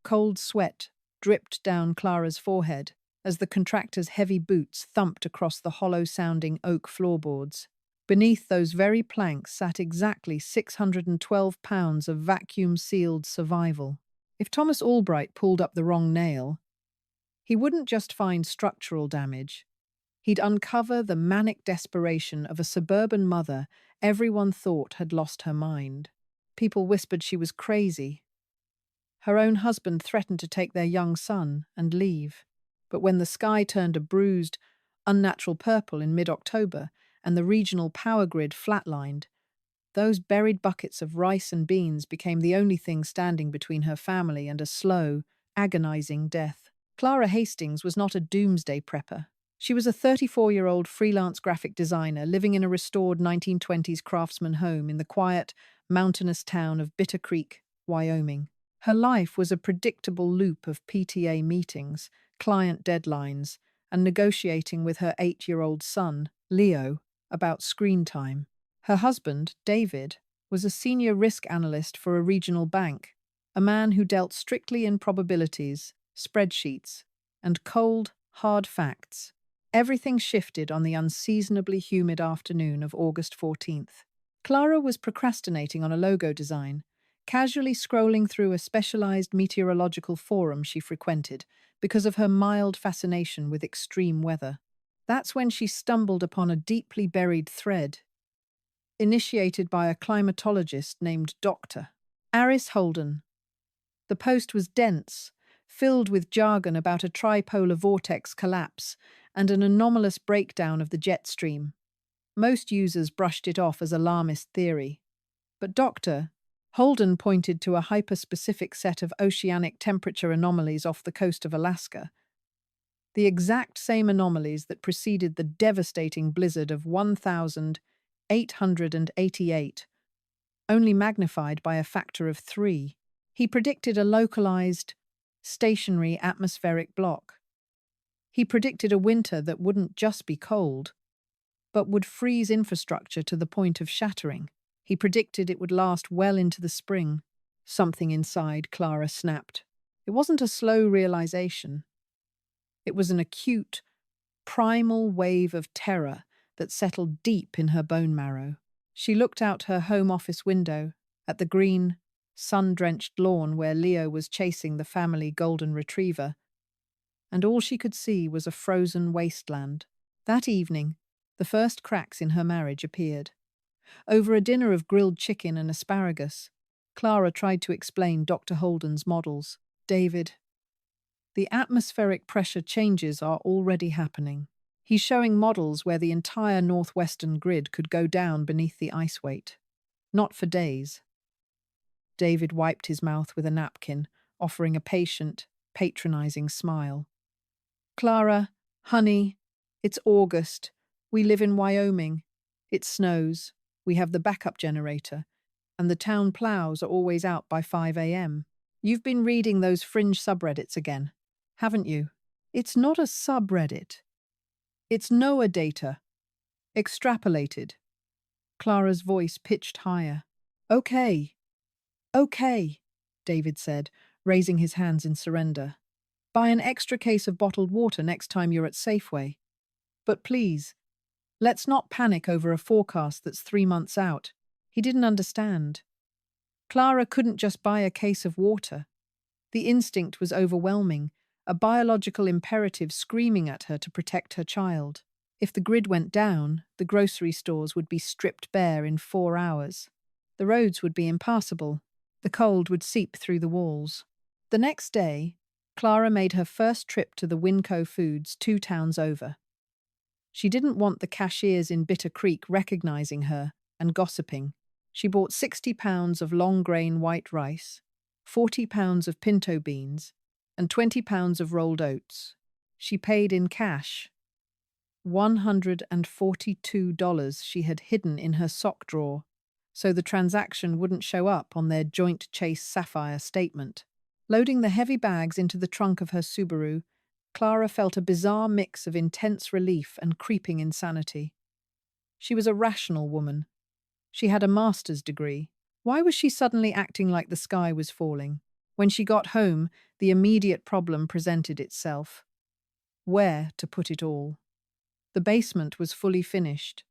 Cold sweat dripped down Clara's forehead as the contractor's heavy boots thumped across the hollow-sounding oak floorboards. Beneath those very planks sat exactly 612 pounds of vacuum-sealed survival. If Thomas Albright pulled up the wrong nail, he wouldn't just find structural damage. He'd uncover the manic desperation of a suburban mother everyone thought had lost her mind. People whispered she was crazy. Her own husband threatened to take their young son and leave. But when the sky turned a bruised, unnatural purple in mid-October and the regional power grid flatlined, those buried buckets of rice and beans became the only thing standing between her family and a slow, agonizing death. Clara Hastings was not a doomsday prepper. She was a 34-year-old freelance graphic designer living in a restored 1920s craftsman home in the quiet, mountainous town of Bitter Creek, Wyoming. Her life was a predictable loop of PTA meetings, client deadlines, and negotiating with her 8-year-old son, Leo, about screen time. Her husband, David, was a senior risk analyst for a regional bank, a man who dealt strictly in probabilities, spreadsheets, and cold, hard facts. Everything shifted on the unseasonably humid afternoon of August 14th. Clara was procrastinating on a logo design, casually scrolling through a specialized meteorological forum she frequented because of her mild fascination with extreme weather. That's when she stumbled upon a deeply buried thread, initiated by a climatologist named Dr. Aris Holden. The post was dense, filled with jargon about a tripolar vortex collapse and an anomalous breakdown of the jet stream. Most users brushed it off as alarmist theory. But Dr. Holden pointed to a hyper-specific set of oceanic temperature anomalies off the coast of Alaska, the exact same anomalies that preceded the devastating blizzard of 1888, only magnified by a factor of 3. He predicted a localized, stationary atmospheric block. He predicted a winter that wouldn't just be cold, but would freeze infrastructure to the point of shattering. He predicted it would last well into the spring. Something inside Clara snapped. It wasn't a slow realization. It was an acute, primal wave of terror that settled deep in her bone marrow. She looked out her home office window at the green, sun-drenched lawn where Leo was chasing the family golden retriever, and all she could see was a frozen wasteland. That evening, the first cracks in her marriage appeared. Over a dinner of grilled chicken and asparagus, Clara tried to explain Dr. Holden's models. David, the atmospheric pressure changes are already happening. He's showing models where the entire northwestern grid could go down beneath the ice weight. Not for days. David wiped his mouth with a napkin, offering a patient, patronizing smile. Clara, honey, it's August. We live in Wyoming. It snows. We have the backup generator, and the town plows are always out by 5 a.m. You've been reading those fringe subreddits again, haven't you? It's not a subreddit. It's NOAA data. Extrapolated. Clara's voice pitched higher. Okay. Okay, David said, raising his hands in surrender. Buy an extra case of bottled water next time you're at Safeway. But please, let's not panic over a forecast that's 3 months out. He didn't understand. Clara couldn't just buy a case of water. The instinct was overwhelming, a biological imperative screaming at her to protect her child. If the grid went down, the grocery stores would be stripped bare in 4 hours. The roads would be impassable. The cold would seep through the walls. The next day, Clara made her first trip to the Winco Foods 2 towns over. She didn't want the cashiers in Bitter Creek recognizing her and gossiping. She bought 60 pounds of long-grain white rice, 40 pounds of pinto beans, and 20 pounds of rolled oats. She paid in cash. $142 she had hidden in her sock drawer, so the transaction wouldn't show up on their joint Chase Sapphire statement. Loading the heavy bags into the trunk of her Subaru, Clara felt a bizarre mix of intense relief and creeping insanity. She was a rational woman. She had a master's degree. Why was she suddenly acting like the sky was falling? When she got home, the immediate problem presented itself. Where to put it all? The basement was fully finished,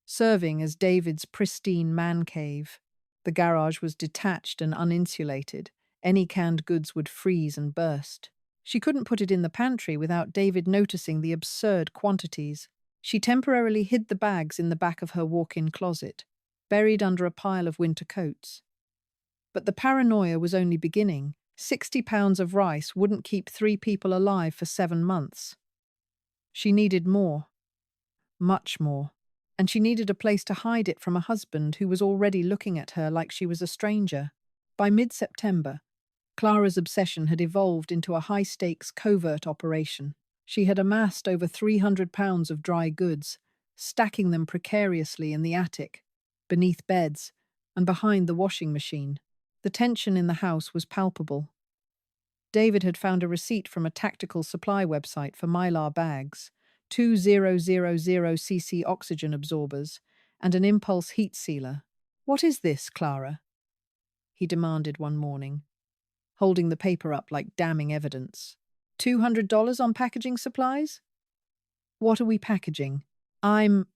serving as David's pristine man cave. The garage was detached and uninsulated. Any canned goods would freeze and burst. She couldn't put it in the pantry without David noticing the absurd quantities. She temporarily hid the bags in the back of her walk-in closet, buried under a pile of winter coats. But the paranoia was only beginning. 60 pounds of rice wouldn't keep 3 people alive for 7 months. She needed more. Much more. And she needed a place to hide it from a husband who was already looking at her like she was a stranger. By mid-September, Clara's obsession had evolved into a high-stakes covert operation. She had amassed over 300 pounds of dry goods, stacking them precariously in the attic, beneath beds, and behind the washing machine. The tension in the house was palpable. David had found a receipt from a tactical supply website for Mylar bags, 2000cc oxygen absorbers, and an impulse heat sealer. "What is this, Clara?" he demanded one morning, holding the paper up like damning evidence. $200 on packaging supplies? What are we packaging? I'm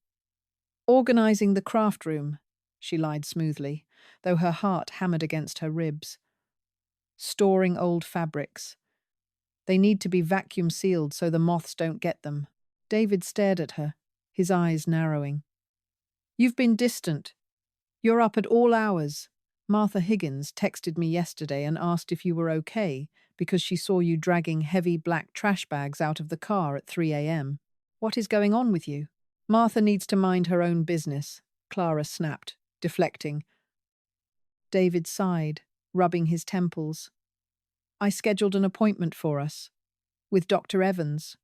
organizing the craft room, she lied smoothly, though her heart hammered against her ribs. Storing old fabrics. They need to be vacuum sealed so the moths don't get them. David stared at her, his eyes narrowing. "You've been distant. You're up at all hours. Martha Higgins texted me yesterday and asked if you were okay because she saw you dragging heavy black trash bags out of the car at 3 a.m. What is going on with you?" "Martha needs to mind her own business," Clara snapped, deflecting. David sighed, rubbing his temples. "I scheduled an appointment for us. With Dr. Evans.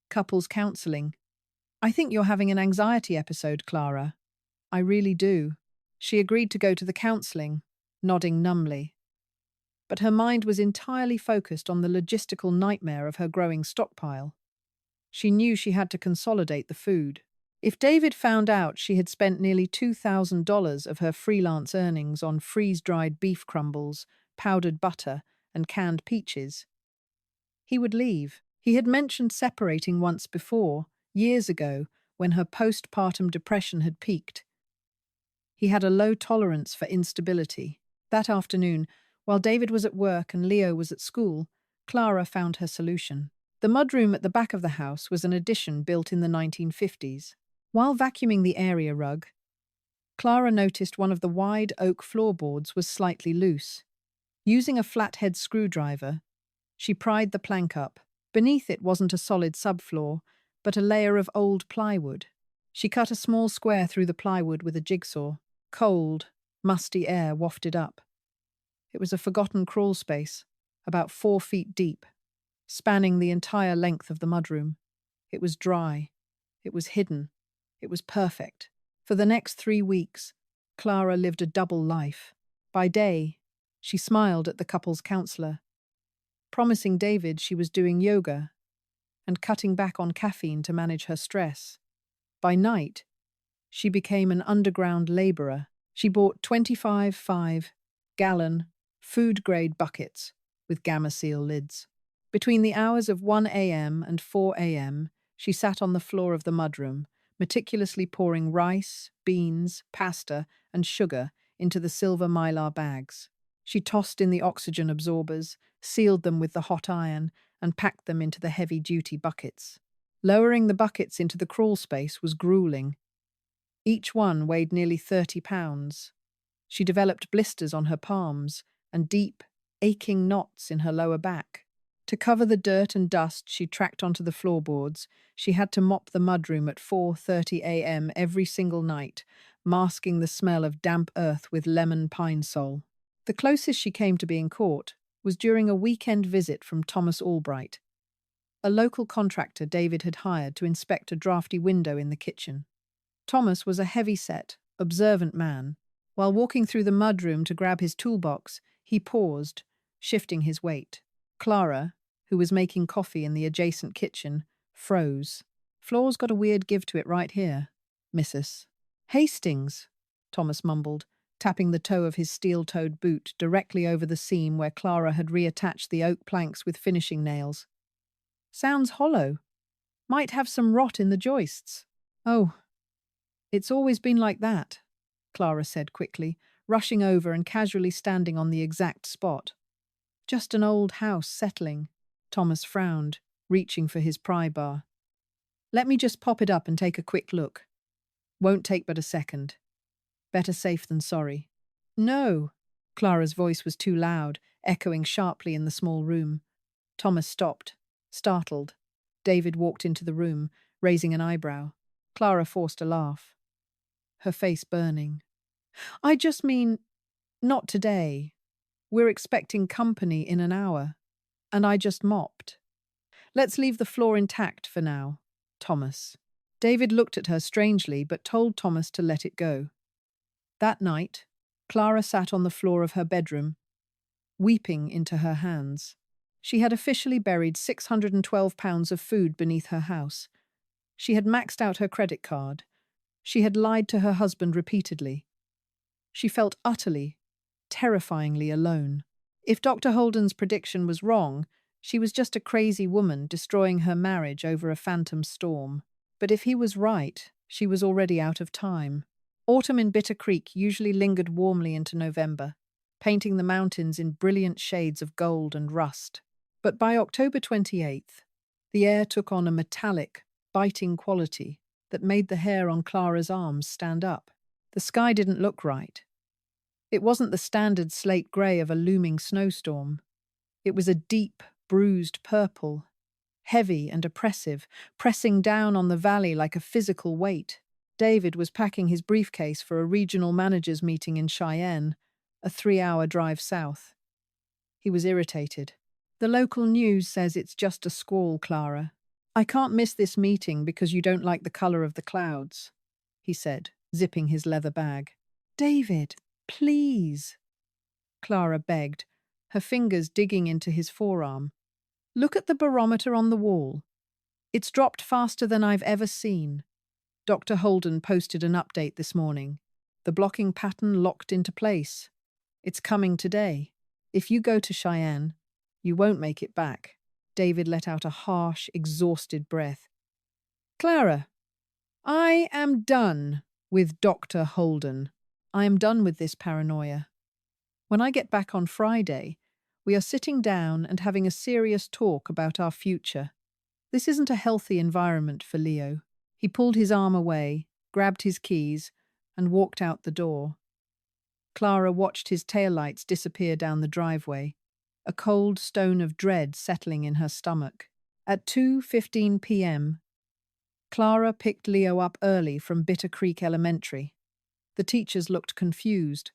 Couples counseling. I think you're having an anxiety episode, Clara. I really do." She agreed to go to the counseling, nodding numbly. But her mind was entirely focused on the logistical nightmare of her growing stockpile. She knew she had to consolidate the food. If David found out she had spent nearly $2,000 of her freelance earnings on freeze-dried beef crumbles, powdered butter, and canned peaches, he would leave. He had mentioned separating once before, years ago, when her postpartum depression had peaked. He had a low tolerance for instability. That afternoon, while David was at work and Leo was at school, Clara found her solution. The mudroom at the back of the house was an addition built in the 1950s. While vacuuming the area rug, Clara noticed one of the wide oak floorboards was slightly loose. Using a flathead screwdriver, she pried the plank up. Beneath it wasn't a solid subfloor, but a layer of old plywood. She cut a small square through the plywood with a jigsaw. Cold, musty air wafted up. It was a forgotten crawl space, about 4 feet deep, spanning the entire length of the mudroom. It was dry. It was hidden. It was perfect. For the next 3 weeks, Clara lived a double life. By day, she smiled at the couple's counselor, promising David she was doing yoga and cutting back on caffeine to manage her stress. By night, she became an underground laborer. She bought 25 5-gallon food-grade buckets with Gamma Seal lids. Between the hours of 1 a.m. and 4 a.m., she sat on the floor of the mudroom, meticulously pouring rice, beans, pasta, and sugar into the silver Mylar bags. She tossed in the oxygen absorbers, sealed them with the hot iron, and packed them into the heavy-duty buckets. Lowering the buckets into the crawl space was grueling. Each one weighed nearly 30 pounds. She developed blisters on her palms and deep, aching knots in her lower back. To cover the dirt and dust she tracked onto the floorboards, she had to mop the mudroom at 4:30 a.m. every single night, masking the smell of damp earth with lemon pine sol. The closest she came to being caught was during a weekend visit from Thomas Albright, a local contractor David had hired to inspect a drafty window in the kitchen. Thomas was a heavy-set, observant man. While walking through the mudroom to grab his toolbox, he paused, shifting his weight. Clara, who was making coffee in the adjacent kitchen, froze. "Floor's got a weird give to it right here, missus." "Hastings," Thomas mumbled, tapping the toe of his steel-toed boot directly over the seam where Clara had reattached the oak planks with finishing nails. Sounds hollow. Might have some rot in the joists. Oh, it's always been like that, Clara said quickly, rushing over and casually standing on the exact spot. Just an old house settling. Thomas frowned, reaching for his pry bar. Let me just pop it up and take a quick look. Won't take but a second. Better safe than sorry. No. Clara's voice was too loud, echoing sharply in the small room. Thomas stopped, startled. David walked into the room, raising an eyebrow. Clara forced a laugh, her face burning. I just mean, not today. We're expecting company in an hour, and I just mopped. Let's leave the floor intact for now, Thomas. David looked at her strangely but told Thomas to let it go. That night, Clara sat on the floor of her bedroom, weeping into her hands. She had officially buried £612 of food beneath her house. She had maxed out her credit card. She had lied to her husband repeatedly. She felt utterly, terrifyingly alone. If Dr. Holden's prediction was wrong, she was just a crazy woman destroying her marriage over a phantom storm. But if he was right, she was already out of time. Autumn in Bitter Creek usually lingered warmly into November, painting the mountains in brilliant shades of gold and rust. But by October 28th, the air took on a metallic, biting quality that made the hair on Clara's arms stand up. The sky didn't look right. It wasn't the standard slate grey of a looming snowstorm. It was a deep, bruised purple, heavy and oppressive, pressing down on the valley like a physical weight. David was packing his briefcase for a regional managers' meeting in Cheyenne, a 3-hour drive south. He was irritated. The local news says it's just a squall, Clara. I can't miss this meeting because you don't like the color of the clouds, he said, zipping his leather bag. David, please, Clara begged, her fingers digging into his forearm. Look at the barometer on the wall. It's dropped faster than I've ever seen. Dr. Holden posted an update this morning. The blocking pattern locked into place. It's coming today. If you go to Cheyenne, you won't make it back. David let out a harsh, exhausted breath. Clara, I am done with Dr. Holden. I am done with this paranoia. When I get back on Friday, we are sitting down and having a serious talk about our future. This isn't a healthy environment for Leo. He pulled his arm away, grabbed his keys, and walked out the door. Clara watched his taillights disappear down the driveway, a cold stone of dread settling in her stomach. At 2:15 p.m., Clara picked Leo up early from Bitter Creek Elementary. The teachers looked confused,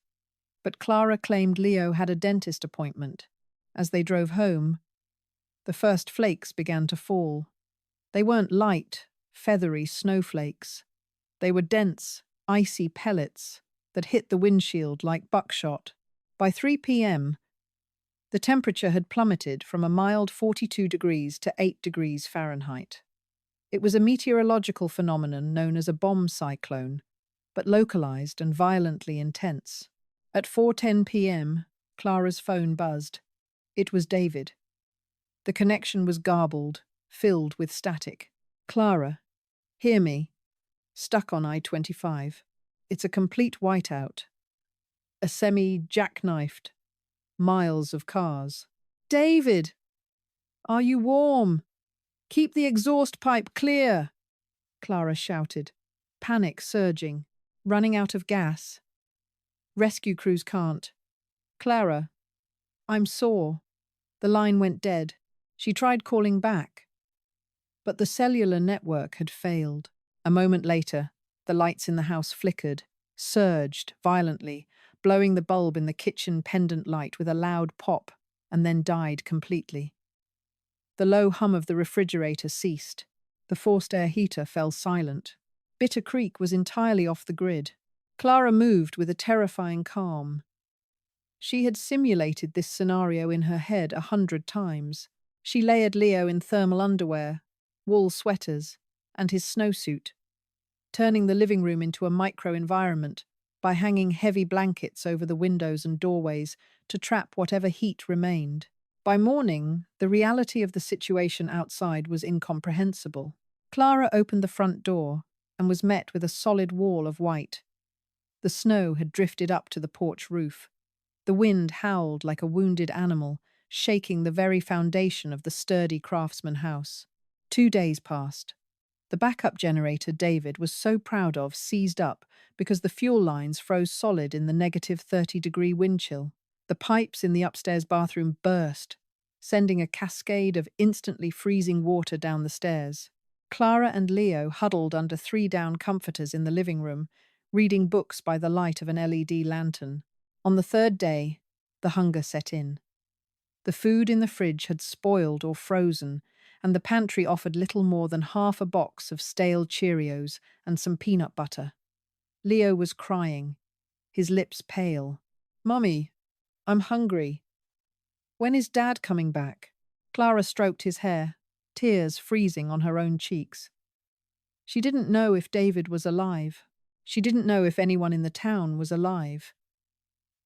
but Clara claimed Leo had a dentist appointment. As they drove home, the first flakes began to fall. They weren't light, feathery snowflakes. They were dense, icy pellets that hit the windshield like buckshot. By 3 p.m., the temperature had plummeted from a mild 42 degrees to 8 degrees Fahrenheit. It was a meteorological phenomenon known as a bomb cyclone, but localized and violently intense. At 4:10 p.m., Clara's phone buzzed. It was David. The connection was garbled, filled with static. Clara, hear me. Stuck on I-25. It's a complete whiteout. A semi-jackknifed. Miles of cars. David! Are you warm? Keep the exhaust pipe clear! Clara shouted, panic surging, running out of gas. Rescue crews can't. Clara, I'm sore. The line went dead. She tried calling back, but the cellular network had failed. A moment later, the lights in the house flickered, surged violently, blowing the bulb in the kitchen pendant light with a loud pop, and then died completely. The low hum of the refrigerator ceased. The forced air heater fell silent. Bitter Creek was entirely off the grid. Clara moved with a terrifying calm. She had simulated this scenario in her head 100 times. She layered Leo in thermal underwear, wool sweaters, and his snowsuit, turning the living room into a micro-environment. by hanging heavy blankets over the windows and doorways to trap whatever heat remained. By morning, the reality of the situation outside was incomprehensible. Clara opened the front door and was met with a solid wall of white. The snow had drifted up to the porch roof. The wind howled like a wounded animal, shaking the very foundation of the sturdy craftsman house. 2 days passed. The backup generator David was so proud of seized up because the fuel lines froze solid in the negative 30-degree wind chill. The pipes in the upstairs bathroom burst, sending a cascade of instantly freezing water down the stairs. Clara and Leo huddled under 3-down comforters in the living room, reading books by the light of an LED lantern. On the 3rd day, the hunger set in. The food in the fridge had spoiled or frozen, and the pantry offered little more than half a box of stale Cheerios and some peanut butter. Leo was crying, his lips pale. "Mummy, I'm hungry. When is Dad coming back?" Clara stroked his hair, tears freezing on her own cheeks. She didn't know if David was alive. She didn't know if anyone in the town was alive.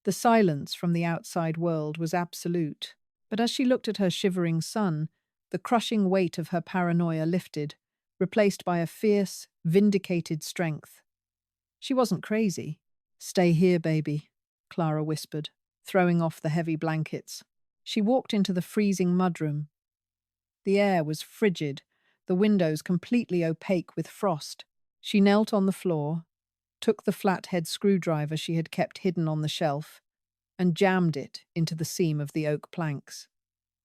The silence from the outside world was absolute, but as she looked at her shivering son, the crushing weight of her paranoia lifted, replaced by a fierce, vindicated strength. She wasn't crazy. "Stay here, baby," Clara whispered, throwing off the heavy blankets. She walked into the freezing mudroom. The air was frigid, the windows completely opaque with frost. She knelt on the floor, took the flathead screwdriver she had kept hidden on the shelf, and jammed it into the seam of the oak planks.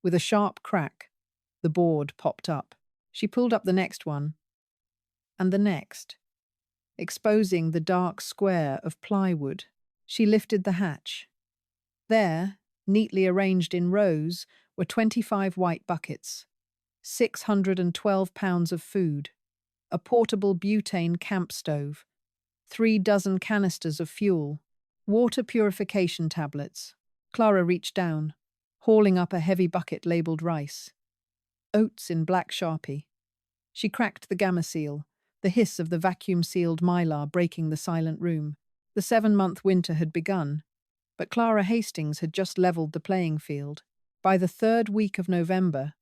With a sharp crack, the board popped up. She pulled up the next one, and the next, exposing the dark square of plywood. She lifted the hatch. There, neatly arranged in rows, were 25 white buckets, 612 pounds of food, a portable butane camp stove, 3 dozen canisters of fuel, water purification tablets. Clara reached down, hauling up a heavy bucket labelled rice. Oats in black Sharpie. She cracked the gamma seal, the hiss of the vacuum-sealed mylar breaking the silent room. The 7-month winter had begun, but Clara Hastings had just levelled the playing field. By the 3rd week of November,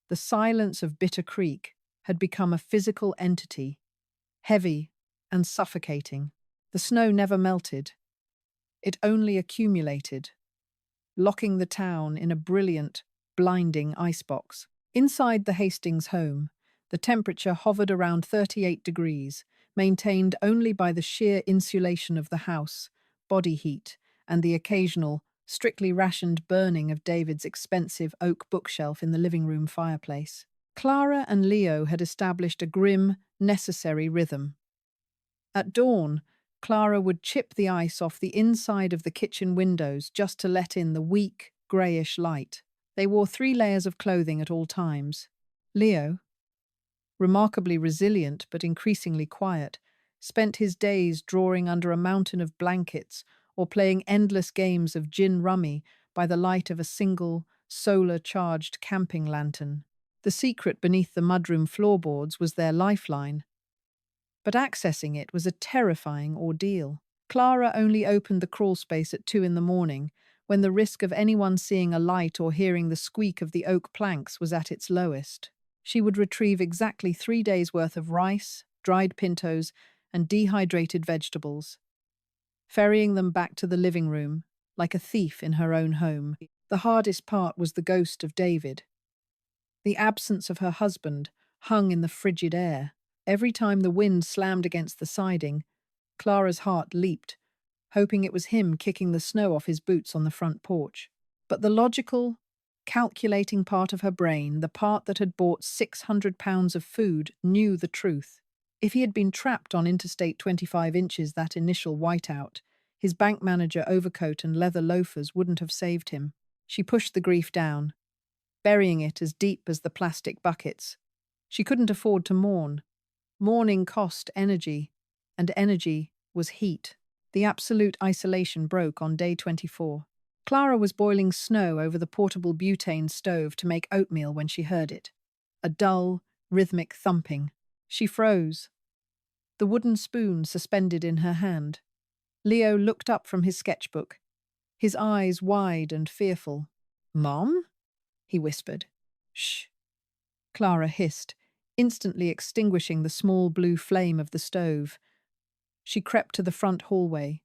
the silence of Bitter Creek had become a physical entity, heavy and suffocating. The snow never melted. It only accumulated, locking the town in a brilliant, blinding icebox. Inside the Hastings home, the temperature hovered around 38 degrees, maintained only by the sheer insulation of the house, body heat, and the occasional, strictly rationed burning of David's expensive oak bookshelf in the living room fireplace. Clara and Leo had established a grim, necessary rhythm. At dawn, Clara would chip the ice off the inside of the kitchen windows just to let in the weak, greyish light. They wore 3 layers of clothing at all times. Leo, remarkably resilient but increasingly quiet, spent his days drawing under a mountain of blankets or playing endless games of gin rummy by the light of a single, solar-charged camping lantern. The secret beneath the mudroom floorboards was their lifeline, but accessing it was a terrifying ordeal. Clara only opened the crawl space at 2 in the morning, when the risk of anyone seeing a light or hearing the squeak of the oak planks was at its lowest. She would retrieve exactly 3 days' worth of rice, dried pintos, and dehydrated vegetables, ferrying them back to the living room, like a thief in her own home. The hardest part was the ghost of David. The absence of her husband hung in the frigid air. Every time the wind slammed against the siding, Clara's heart leaped, hoping it was him kicking the snow off his boots on the front porch. But the logical, calculating part of her brain, the part that had bought 600 pounds of food, knew the truth. If he had been trapped on Interstate 25 inches that initial whiteout, his bank manager overcoat and leather loafers wouldn't have saved him. She pushed the grief down, burying it as deep as the plastic buckets. She couldn't afford to mourn. Mourning cost energy, and energy was heat. The absolute isolation broke on day 24. Clara was boiling snow over the portable butane stove to make oatmeal when she heard it. A dull, rhythmic thumping. She froze, the wooden spoon suspended in her hand. Leo looked up from his sketchbook, his eyes wide and fearful. "Mom?" he whispered. "Shh," Clara hissed, instantly extinguishing the small blue flame of the stove. She crept to the front hallway,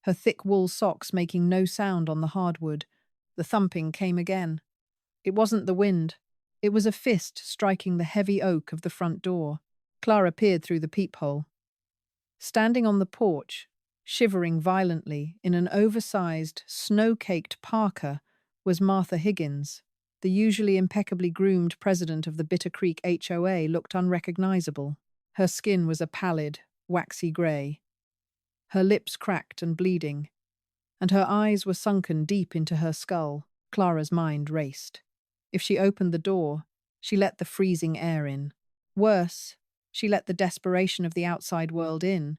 her thick wool socks making no sound on the hardwood. The thumping came again. It wasn't the wind. It was a fist striking the heavy oak of the front door. Clara peered through the peephole. Standing on the porch, shivering violently in an oversized, snow-caked parka, was Martha Higgins. The usually impeccably groomed president of the Bitter Creek HOA looked unrecognizable. Her skin was a pallid, waxy grey, her lips cracked and bleeding, and her eyes were sunken deep into her skull. Clara's mind raced. If she opened the door, she let the freezing air in. Worse, she let the desperation of the outside world in.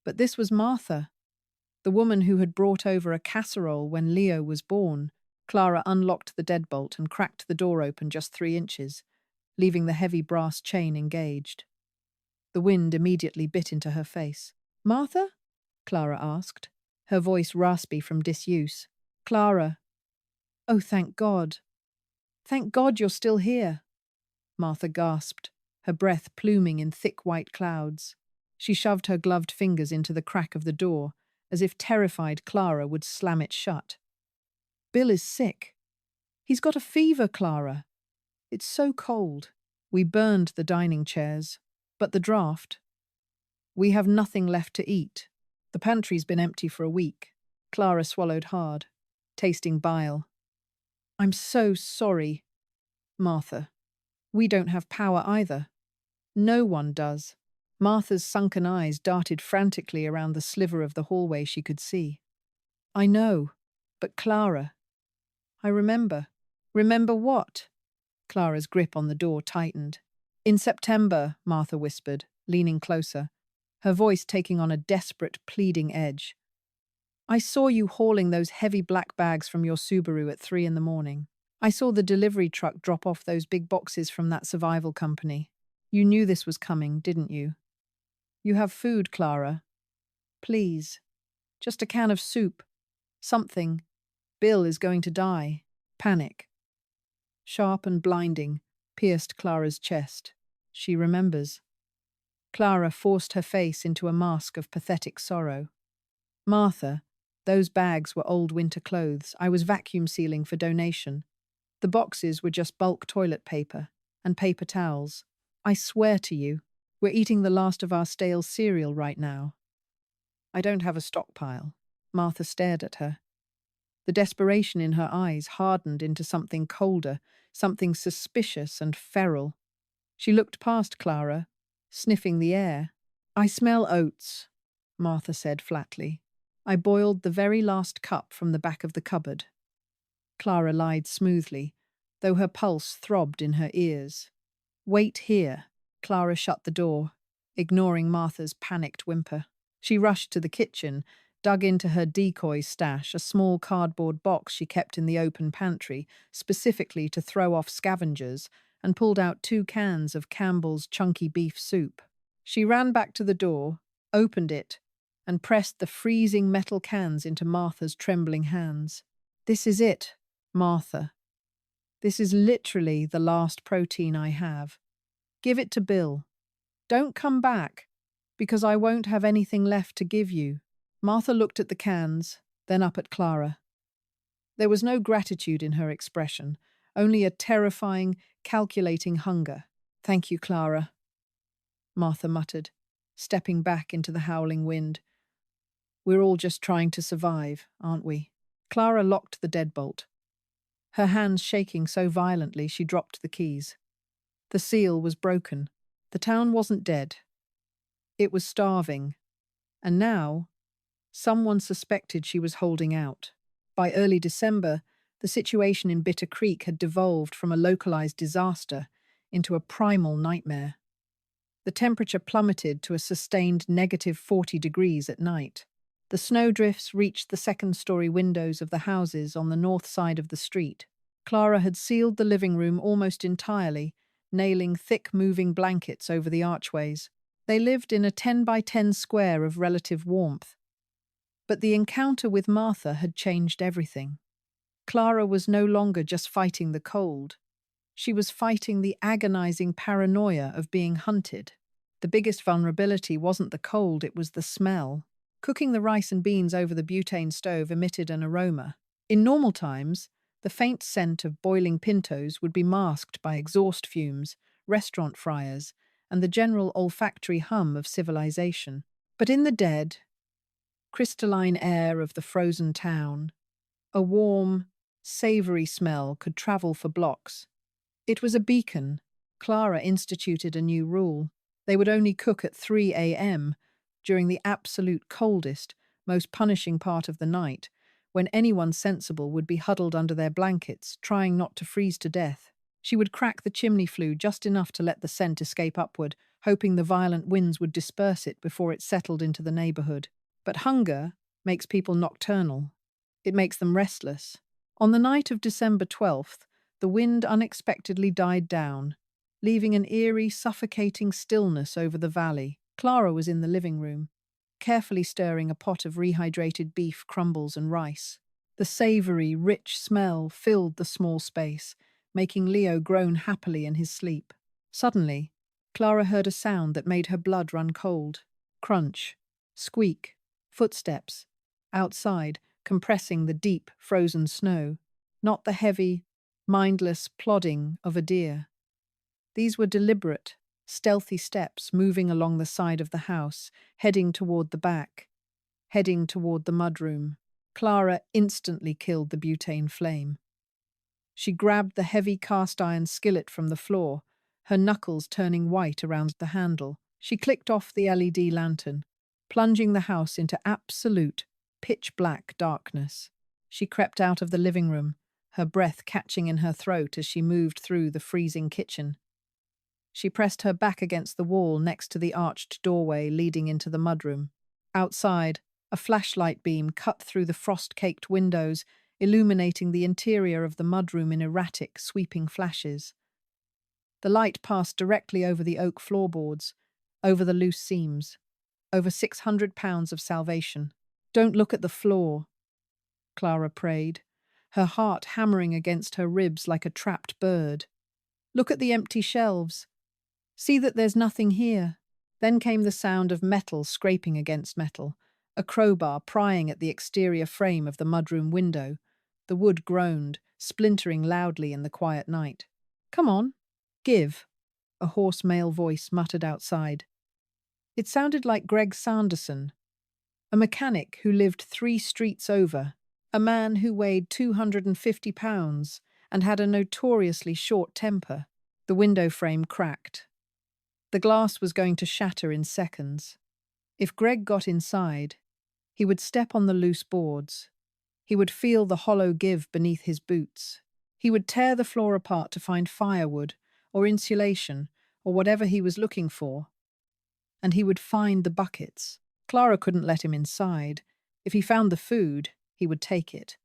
But this was Martha, the woman who had brought over a casserole when Leo was born. Clara unlocked the deadbolt and cracked the door open just 3 inches, leaving the heavy brass chain engaged. The wind immediately bit into her face. "Martha?" Clara asked, her voice raspy from disuse. "Clara." "Oh, thank God. Thank God you're still here." Martha gasped, her breath pluming in thick white clouds. She shoved her gloved fingers into the crack of the door, as if terrified Clara would slam it shut. "Bill is sick. He's got a fever, Clara. It's so cold." We burned the dining chairs, but the draft. We have nothing left to eat. The pantry's been empty for a week. Clara swallowed hard, tasting bile. "I'm so sorry, Martha. We don't have power either. No one does." Martha's sunken eyes darted frantically around the sliver of the hallway she could see. "I know, but Clara, I remember." "Remember what?" Clara's grip on the door tightened. "In September," Martha whispered, leaning closer, her voice taking on a desperate, pleading edge. "I saw you hauling those heavy black bags from your Subaru at 3 a.m. I saw the delivery truck drop off those big boxes from that survival company. You knew this was coming, didn't you? You have food, Clara. Please. Just a can of soup. Something. Bill is going to die." Panic, sharp and blinding, pierced Clara's chest. She remembers. Clara forced her face into a mask of pathetic sorrow. "Martha, those bags were old winter clothes I was vacuum sealing for donation. The boxes were just bulk toilet paper and paper towels. I swear to you, we're eating the last of our stale cereal right now." "I don't have a stockpile." Martha stared at her. The desperation in her eyes hardened into something colder, something suspicious and feral. She looked past Clara, sniffing the air. "I smell oats," Martha said flatly. "I boiled the very last cup from the back of the cupboard." Clara lied smoothly, though her pulse throbbed in her ears. "Wait here." Clara shut the door, ignoring Martha's panicked whimper. She rushed to the kitchen, dug into her decoy stash, a small cardboard box she kept in the open pantry, specifically to throw off scavengers, and pulled out 2 cans of Campbell's chunky beef soup. She ran back to the door, opened it, and pressed the freezing metal cans into Martha's trembling hands. "This is it, Martha. This is literally the last protein I have. Give it to Bill. Don't come back, because I won't have anything left to give you." Martha looked at the cans, then up at Clara. There was no gratitude in her expression, only a terrifying, calculating hunger. "Thank you, Clara," Martha muttered, stepping back into the howling wind. "We're all just trying to survive, aren't we?" Clara locked the deadbolt, her hands shaking so violently she dropped the keys. The seal was broken. The town wasn't dead. It was starving. And now, someone suspected she was holding out. By early December, the situation in Bitter Creek had devolved from a localized disaster into a primal nightmare. The temperature plummeted to a sustained negative 40 degrees at night. The snowdrifts reached the second-story windows of the houses on the north side of the street. Clara had sealed the living room almost entirely, nailing thick moving blankets over the archways. They lived in a 10 by 10 square of relative warmth. But the encounter with Martha had changed everything. Clara was no longer just fighting the cold. She was fighting the agonizing paranoia of being hunted. The biggest vulnerability wasn't the cold, it was the smell. Cooking the rice and beans over the butane stove emitted an aroma. In normal times, the faint scent of boiling pintos would be masked by exhaust fumes, restaurant fryers, and the general olfactory hum of civilization. But in the dead, crystalline air of the frozen town, a warm, savory smell could travel for blocks. It was a beacon. Clara instituted a new rule. They would only cook at 3 a.m., during the absolute coldest, most punishing part of the night, when anyone sensible would be huddled under their blankets, trying not to freeze to death. She would crack the chimney flue just enough to let the scent escape upward, hoping the violent winds would disperse it before it settled into the neighborhood. But hunger makes people nocturnal. It makes them restless. On the night of December 12th, the wind unexpectedly died down, leaving an eerie, suffocating stillness over the valley. Clara was in the living room, carefully stirring a pot of rehydrated beef, crumbles, and rice. The savory, rich smell filled the small space, making Leo groan happily in his sleep. Suddenly, Clara heard a sound that made her blood run cold. Crunch, squeak, footsteps. Outside, compressing the deep, frozen snow, not the heavy, mindless plodding of a deer. These were deliberate, stealthy steps moving along the side of the house, heading toward the back, heading toward the mudroom. Clara instantly killed the butane flame. She grabbed the heavy cast-iron skillet from the floor, her knuckles turning white around the handle. She clicked off the LED lantern, plunging the house into absolute, pitch-black darkness. She crept out of the living room, her breath catching in her throat as she moved through the freezing kitchen. She pressed her back against the wall next to the arched doorway leading into the mudroom. Outside, a flashlight beam cut through the frost-caked windows, illuminating the interior of the mudroom in erratic, sweeping flashes. The light passed directly over the oak floorboards, over the loose seams, over 600 pounds of salvation. "Don't look at the floor," Clara prayed, her heart hammering against her ribs like a trapped bird. "Look at the empty shelves. See that there's nothing here." Then came the sound of metal scraping against metal, a crowbar prying at the exterior frame of the mudroom window. The wood groaned, splintering loudly in the quiet night. "Come on, give," a hoarse male voice muttered outside. It sounded like Greg Sanderson, a mechanic who lived 3 streets over, a man who weighed 250 pounds and had a notoriously short temper. The window frame cracked. The glass was going to shatter in seconds. If Greg got inside, he would step on the loose boards. He would feel the hollow give beneath his boots. He would tear the floor apart to find firewood or insulation or whatever he was looking for. And he would find the buckets. Clara couldn't let him inside. If he found the food, he would take it.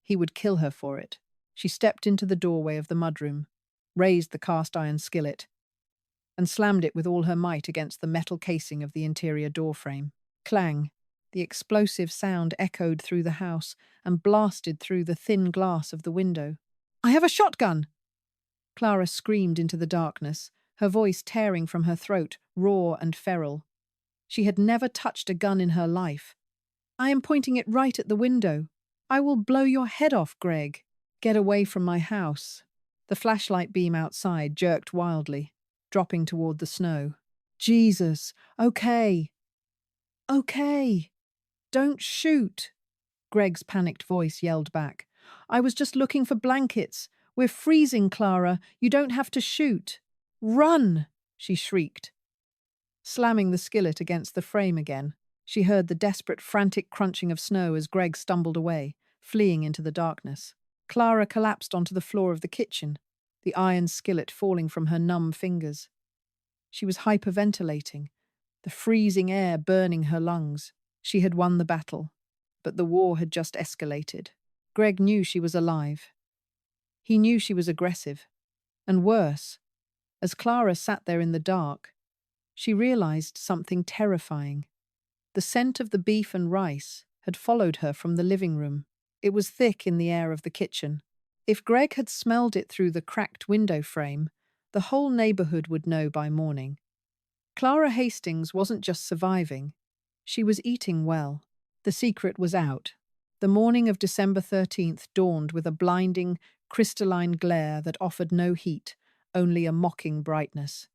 He would kill her for it. She stepped into the doorway of the mudroom, raised the cast-iron skillet, and slammed it with all her might against the metal casing of the interior doorframe. Clang! The explosive sound echoed through the house and blasted through the thin glass of the window. "I have a shotgun!" Clara screamed into the darkness, her voice tearing from her throat, raw and feral. She had never touched a gun in her life. "I am pointing it right at the window. I will blow your head off, Greg. Get away from my house." The flashlight beam outside jerked wildly, dropping toward the snow. "Jesus, okay. Okay. Don't shoot," Greg's panicked voice yelled back. "I was just looking for blankets. We're freezing, Clara. You don't have to shoot." "Run!" she shrieked. Slamming the skillet against the frame again, she heard the desperate, frantic crunching of snow as Greg stumbled away, fleeing into the darkness. Clara collapsed onto the floor of the kitchen, the iron skillet falling from her numb fingers. She was hyperventilating, the freezing air burning her lungs. She had won the battle, but the war had just escalated. Greg knew she was alive. He knew she was aggressive. And worse, as Clara sat there in the dark, she realized something terrifying. The scent of the beef and rice had followed her from the living room. It was thick in the air of the kitchen. If Greg had smelled it through the cracked window frame, the whole neighborhood would know by morning. Clara Hastings wasn't just surviving, she was eating well. The secret was out. The morning of December 13th dawned with a blinding, crystalline glare that offered no heat, only a mocking brightness.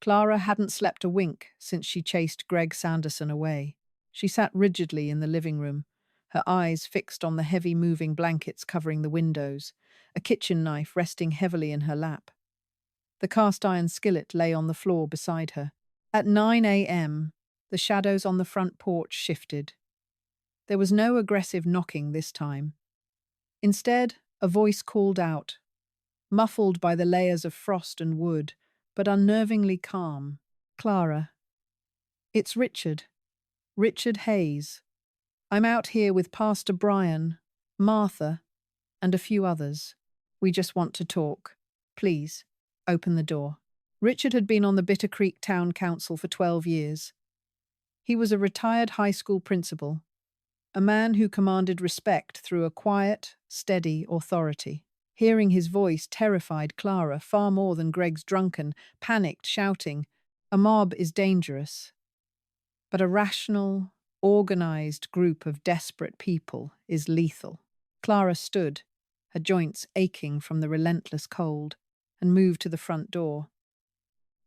Clara hadn't slept a wink since she chased Greg Sanderson away. She sat rigidly in the living room, her eyes fixed on the heavy moving blankets covering the windows, a kitchen knife resting heavily in her lap. The cast-iron skillet lay on the floor beside her. At 9 a.m., the shadows on the front porch shifted. There was no aggressive knocking this time. Instead, a voice called out, muffled by the layers of frost and wood, but unnervingly calm. "Clara." "It's Richard. Richard Hayes. I'm out here with Pastor Brian, Martha, and a few others. We just want to talk. Please, open the door." Richard had been on the Bitter Creek Town Council for 12 years. He was a retired high school principal, a man who commanded respect through a quiet, steady authority. Hearing his voice terrified Clara far more than Greg's drunken, panicked shouting. A mob is dangerous, but a rational, organized group of desperate people is lethal. Clara stood, her joints aching from the relentless cold, and moved to the front door.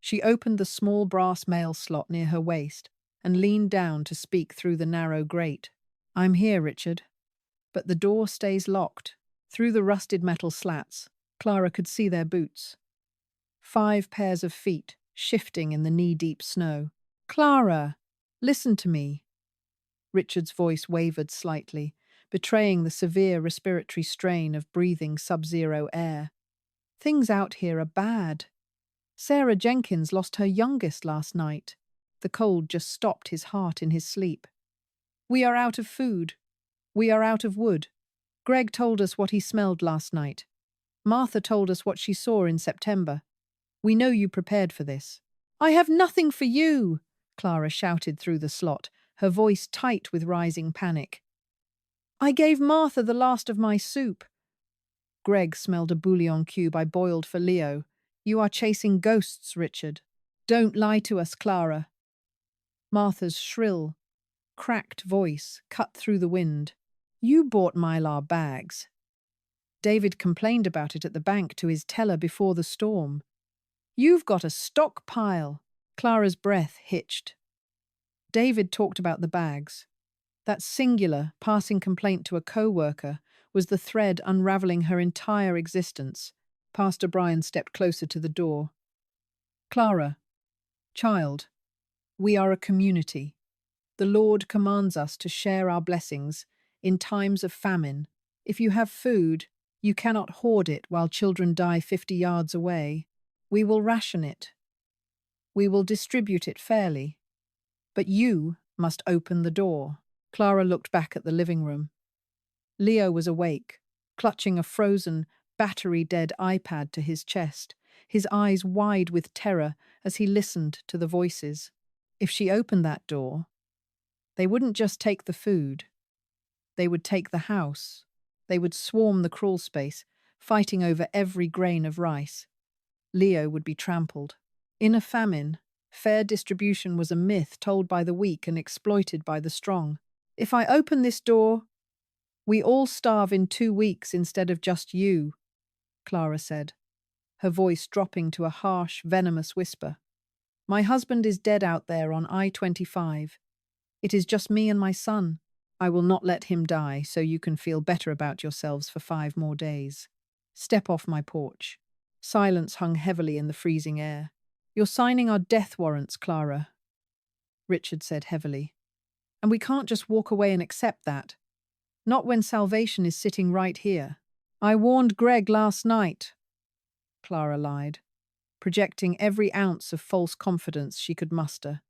She opened the small brass mail slot near her waist and leaned down to speak through the narrow grate. "I'm here, Richard." But the door stays locked. Through the rusted metal slats, Clara could see their boots. 5 pairs of feet, shifting in the knee-deep snow. "Clara, listen to me." Richard's voice wavered slightly, betraying the severe respiratory strain of breathing sub-zero air. "Things out here are bad. Sarah Jenkins lost her youngest last night." The cold just stopped his heart in his sleep. "We are out of food. We are out of wood. Greg told us what he smelled last night. Martha told us what she saw in September. We know you prepared for this." "I have nothing for you," Clara shouted through the slot, her voice tight with rising panic. "I gave Martha the last of my soup." Greg smelled a bouillon cube I boiled for Leo. "You are chasing ghosts, Richard." "Don't lie to us, Clara." Martha's shrill, cracked voice cut through the wind. "You bought Mylar bags. David complained about it at the bank to his teller before the storm. You've got a stockpile." Clara's breath hitched. David talked about the bags. That singular, passing complaint to a co-worker was the thread unraveling her entire existence. Pastor Brian stepped closer to the door. "Clara, child, we are a community. The Lord commands us to share our blessings in times of famine. If you have food, you cannot hoard it while children die 50 yards away. We will ration it. We will distribute it fairly. But you must open the door." Clara looked back at the living room. Leo was awake, clutching a frozen, battery-dead iPad to his chest, his eyes wide with terror as he listened to the voices. If she opened that door, they wouldn't just take the food. They would take the house. They would swarm the crawl space, fighting over every grain of rice. Leo would be trampled. In a famine, fair distribution was a myth told by the weak and exploited by the strong. "If I open this door, we all starve in 2 weeks instead of just you," Clara said, her voice dropping to a harsh, venomous whisper. "My husband is dead out there on I-25. It is just me and my son. I will not let him die so you can feel better about yourselves for 5 more days. Step off my porch." Silence hung heavily in the freezing air. "You're signing our death warrants, Clara," Richard said heavily. "And we can't just walk away and accept that. Not when salvation is sitting right here." "I warned Greg last night," Clara lied, projecting every ounce of false confidence she could muster.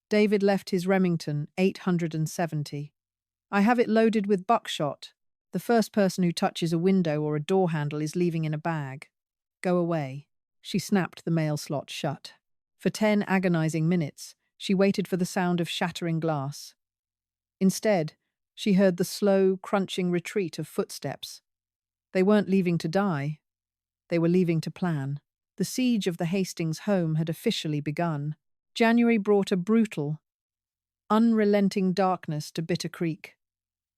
"David left his Remington 870. I have it loaded with buckshot. The first person who touches a window or a door handle is leaving in a bag. Go away." She snapped the mail slot shut. For 10 agonizing minutes, she waited for the sound of shattering glass. Instead, She heard the slow, crunching retreat of footsteps. They weren't leaving to die. They were leaving to plan. The siege of the Hastings home had officially begun. January brought a brutal, unrelenting darkness to Bitter Creek.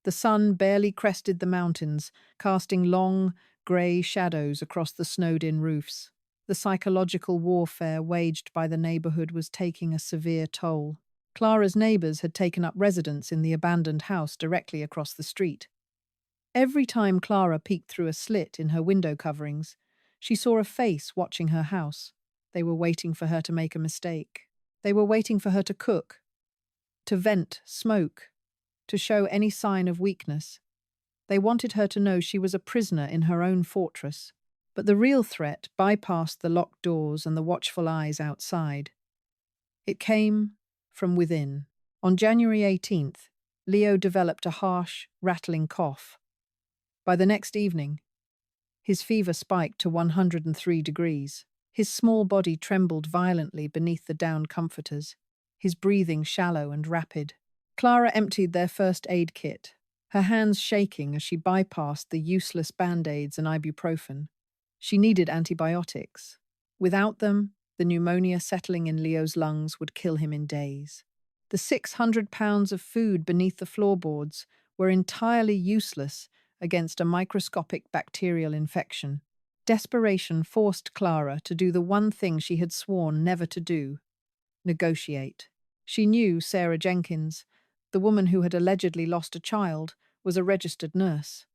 The sun barely crested the mountains, casting long, grey shadows across the snowed-in roofs. The psychological warfare waged by the neighbourhood was taking a severe toll. Clara's neighbours had taken up residence in the abandoned house directly across the street. Every time Clara peeked through a slit in her window coverings, she saw a face watching her house. They were waiting for her to make a mistake. They were waiting for her to cook, to vent smoke, to show any sign of weakness. They wanted her to know she was a prisoner in her own fortress. But the real threat bypassed the locked doors and the watchful eyes outside. It came from within. On January 18th, Leo developed a harsh, rattling cough. By the next evening, his fever spiked to 103 degrees. His small body trembled violently beneath the down comforters, his breathing shallow and rapid. Clara emptied their first aid kit, her hands shaking as she bypassed the useless band-aids and ibuprofen. She needed antibiotics. Without them, the pneumonia settling in Leo's lungs would kill him in days. The 600 pounds of food beneath the floorboards were entirely useless against a microscopic bacterial infection. Desperation forced Clara to do the one thing she had sworn never to do: negotiate. She knew Sarah Jenkins, the woman who had allegedly lost a child, was a registered nurse.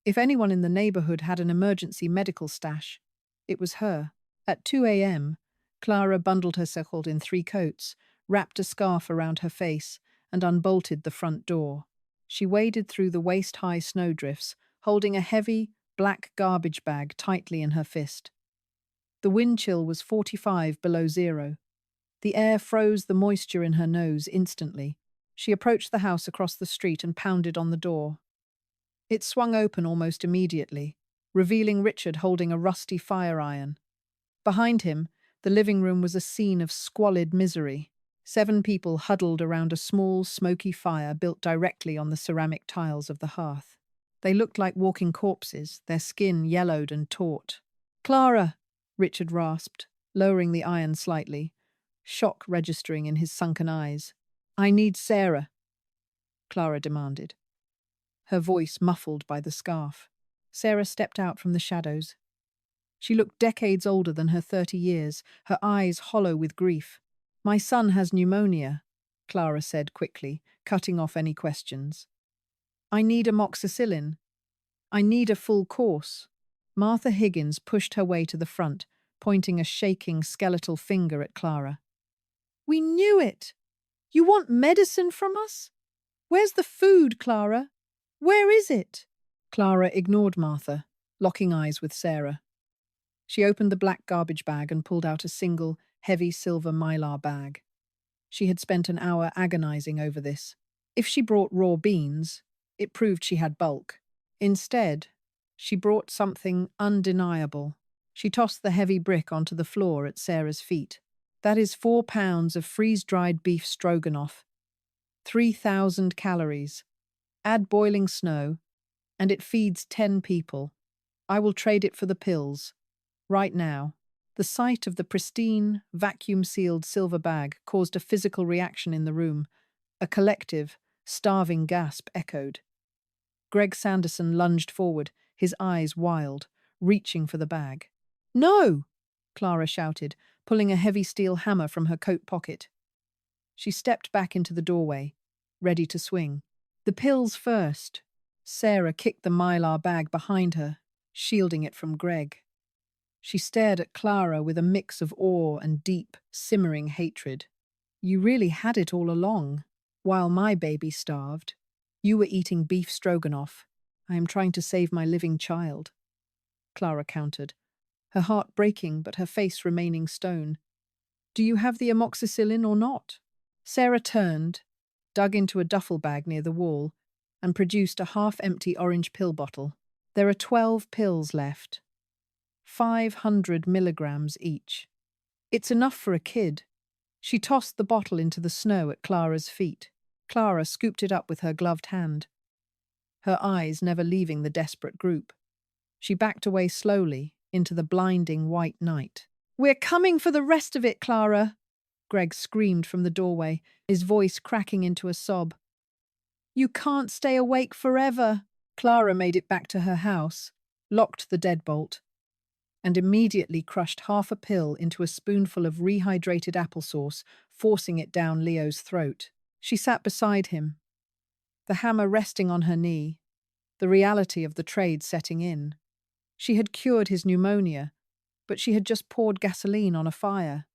If anyone in the neighbourhood had an emergency medical stash, it was her. At 2 a.m., Clara bundled herself in 3 coats, wrapped a scarf around her face, and unbolted the front door. She waded through the waist-high snowdrifts, holding a heavy, black garbage bag tightly in her fist. The wind chill was 45 below zero. The air froze the moisture in her nose instantly. She approached the house across the street and pounded on the door. It swung open almost immediately, revealing Richard holding a rusty fire iron. Behind him, the living room was a scene of squalid misery. 7 people huddled around a small, smoky fire built directly on the ceramic tiles of the hearth. They looked like walking corpses, their skin yellowed and taut. "Clara!" Richard rasped, lowering the iron slightly, shock registering in his sunken eyes. "I need Sarah," Clara demanded, her voice muffled by the scarf. Sarah stepped out from the shadows. She looked decades older than her 30 years, her eyes hollow with grief. "My son has pneumonia," Clara said quickly, cutting off any questions. "I need amoxicillin. I need a full course." Martha Higgins pushed her way to the front, pointing a shaking skeletal finger at Clara. "We knew it! You want medicine from us? Where's the food, Clara? Where is it?" Clara ignored Martha, locking eyes with Sarah. She opened the black garbage bag and pulled out a single, heavy silver mylar bag. She had spent an hour agonizing over this. If she brought raw beans, it proved she had bulk. Instead, she brought something undeniable. She tossed the heavy brick onto the floor at Sarah's feet. "That is 4 pounds of freeze-dried beef stroganoff. 3,000 calories. Add boiling snow, and it feeds 10 people. I will trade it for the pills. Right now." The sight of the pristine, vacuum-sealed silver bag caused a physical reaction in the room. A collective, starving gasp echoed. Greg Sanderson lunged forward, his eyes wild, reaching for the bag. "No!" Clara shouted, pulling a heavy steel hammer from her coat pocket. She stepped back into the doorway, ready to swing. "The pills first." Sarah kicked the mylar bag behind her, shielding it from Greg. She stared at Clara with a mix of awe and deep, simmering hatred. "You really had it all along. While my baby starved, you were eating beef stroganoff. I am trying to save my living child," Clara countered, her heart breaking but her face remaining stone. "Do you have the amoxicillin or not?" Sarah turned, dug into a duffel bag near the wall, and produced a half-empty orange pill bottle. "There are 12 pills left. 500 milligrams each. It's enough for a kid." She tossed the bottle into the snow at Clara's feet. Clara scooped it up with her gloved hand, her eyes never leaving the desperate group. She backed away slowly into the blinding white night. "We're coming for the rest of it, Clara!" Greg screamed from the doorway, his voice cracking into a sob. "You can't stay awake forever." Clara made it back to her house, locked the deadbolt, and immediately crushed half a pill into a spoonful of rehydrated applesauce, forcing it down Leo's throat. She sat beside him, the hammer resting on her knee, the reality of the trade setting in. She had cured his pneumonia, but she had just poured gasoline on a fire.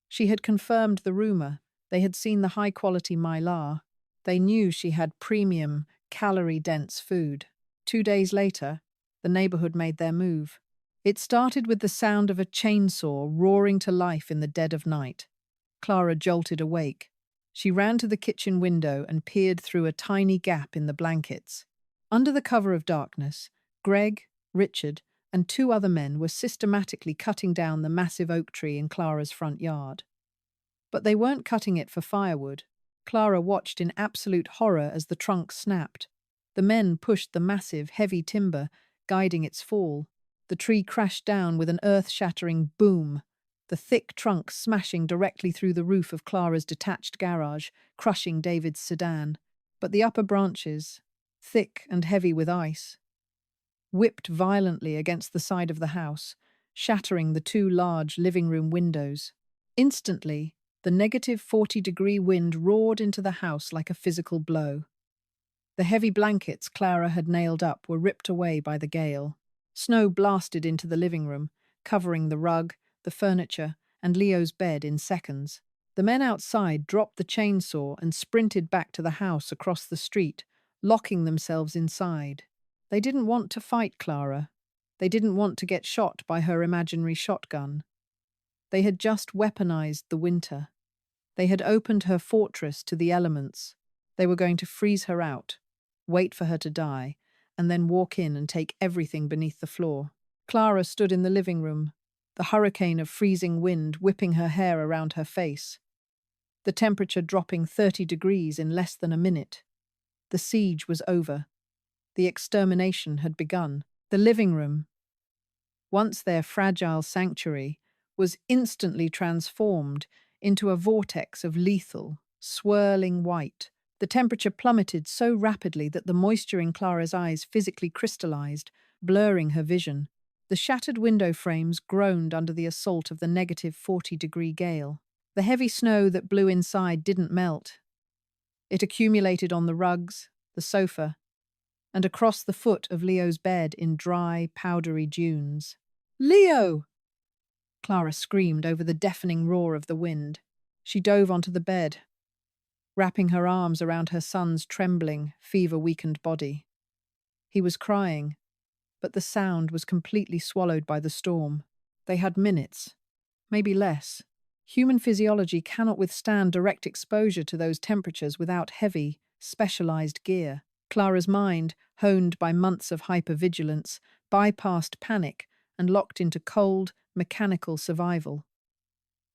She had confirmed the rumor. They had seen the high-quality mylar. They knew she had premium, calorie-dense food. 2 days later, the neighborhood made their move. It started with the sound of a chainsaw roaring to life in the dead of night. Clara jolted awake. She ran to the kitchen window and peered through a tiny gap in the blankets. Under the cover of darkness, Greg, Richard, and 2 other men were systematically cutting down the massive oak tree in Clara's front yard. But they weren't cutting it for firewood. Clara watched in absolute horror as the trunk snapped. The men pushed the massive, heavy timber, guiding its fall. The tree crashed down with an earth-shattering boom, the thick trunk smashing directly through the roof of Clara's detached garage, crushing David's sedan. But the upper branches, thick and heavy with ice, whipped violently against the side of the house, shattering the 2 large living room windows. Instantly, the -40-degree wind roared into the house like a physical blow. The heavy blankets Clara had nailed up were ripped away by the gale. Snow blasted into the living room, covering the rug, the furniture, and Leo's bed in seconds. The men outside dropped the chainsaw and sprinted back to the house across the street, locking themselves inside. They didn't want to fight Clara. They didn't want to get shot by her imaginary shotgun. They had just weaponized the winter. They had opened her fortress to the elements. They were going to freeze her out, wait for her to die, and then walk in and take everything beneath the floor. Clara stood in the living room, the hurricane of freezing wind whipping her hair around her face, the temperature dropping 30 degrees in less than a minute. The siege was over. The extermination had begun. The living room, once their fragile sanctuary, was instantly transformed into a vortex of lethal, swirling white. The temperature plummeted so rapidly that the moisture in Clara's eyes physically crystallized, blurring her vision. The shattered window frames groaned under the assault of the -40-degree gale. The heavy snow that blew inside didn't melt. It accumulated on the rugs, the sofa, and across the foot of Leo's bed in dry, powdery dunes. "Leo!" Clara screamed over the deafening roar of the wind. She dove onto the bed, wrapping her arms around her son's trembling, fever-weakened body. He was crying, but the sound was completely swallowed by the storm. They had minutes, maybe less. Human physiology cannot withstand direct exposure to those temperatures without heavy, specialized gear. Clara's mind, honed by months of hypervigilance, bypassed panic and locked into cold, mechanical survival.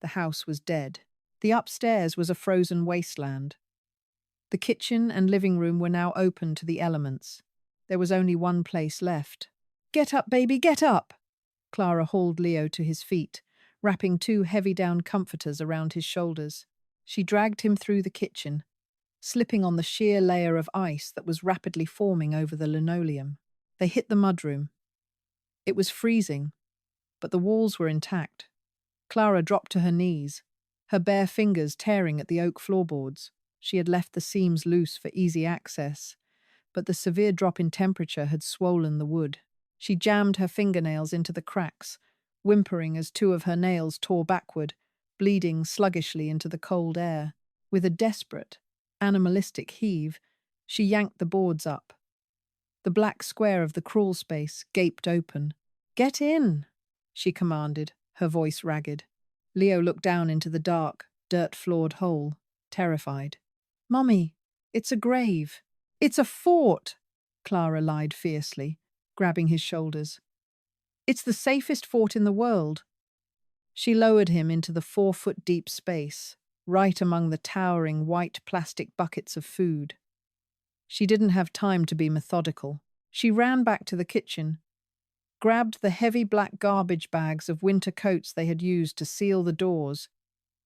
The house was dead. The upstairs was a frozen wasteland. The kitchen and living room were now open to the elements. There was only one place left. "Get up, baby, get up!" Clara hauled Leo to his feet, wrapping 2 heavy down comforters around his shoulders. She dragged him through the kitchen, slipping on the sheer layer of ice that was rapidly forming over the linoleum. They hit the mudroom. It was freezing, but the walls were intact. Clara dropped to her knees, her bare fingers tearing at the oak floorboards. She had left the seams loose for easy access, but the severe drop in temperature had swollen the wood. She jammed her fingernails into the cracks, whimpering as 2 of her nails tore backward, bleeding sluggishly into the cold air. With a desperate, animalistic heave, she yanked the boards up. The black square of the crawl space gaped open. "Get in," she commanded, her voice ragged. Leo looked down into the dark, dirt-floored hole, terrified. "Mummy, it's a grave. It's a fort," Clara lied fiercely, grabbing his shoulders. "It's the safest fort in the world." She lowered him into the 4-foot-deep space, right among the towering white plastic buckets of food. She didn't have time to be methodical. She ran back to the kitchen, grabbed the heavy black garbage bags of winter coats they had used to seal the doors,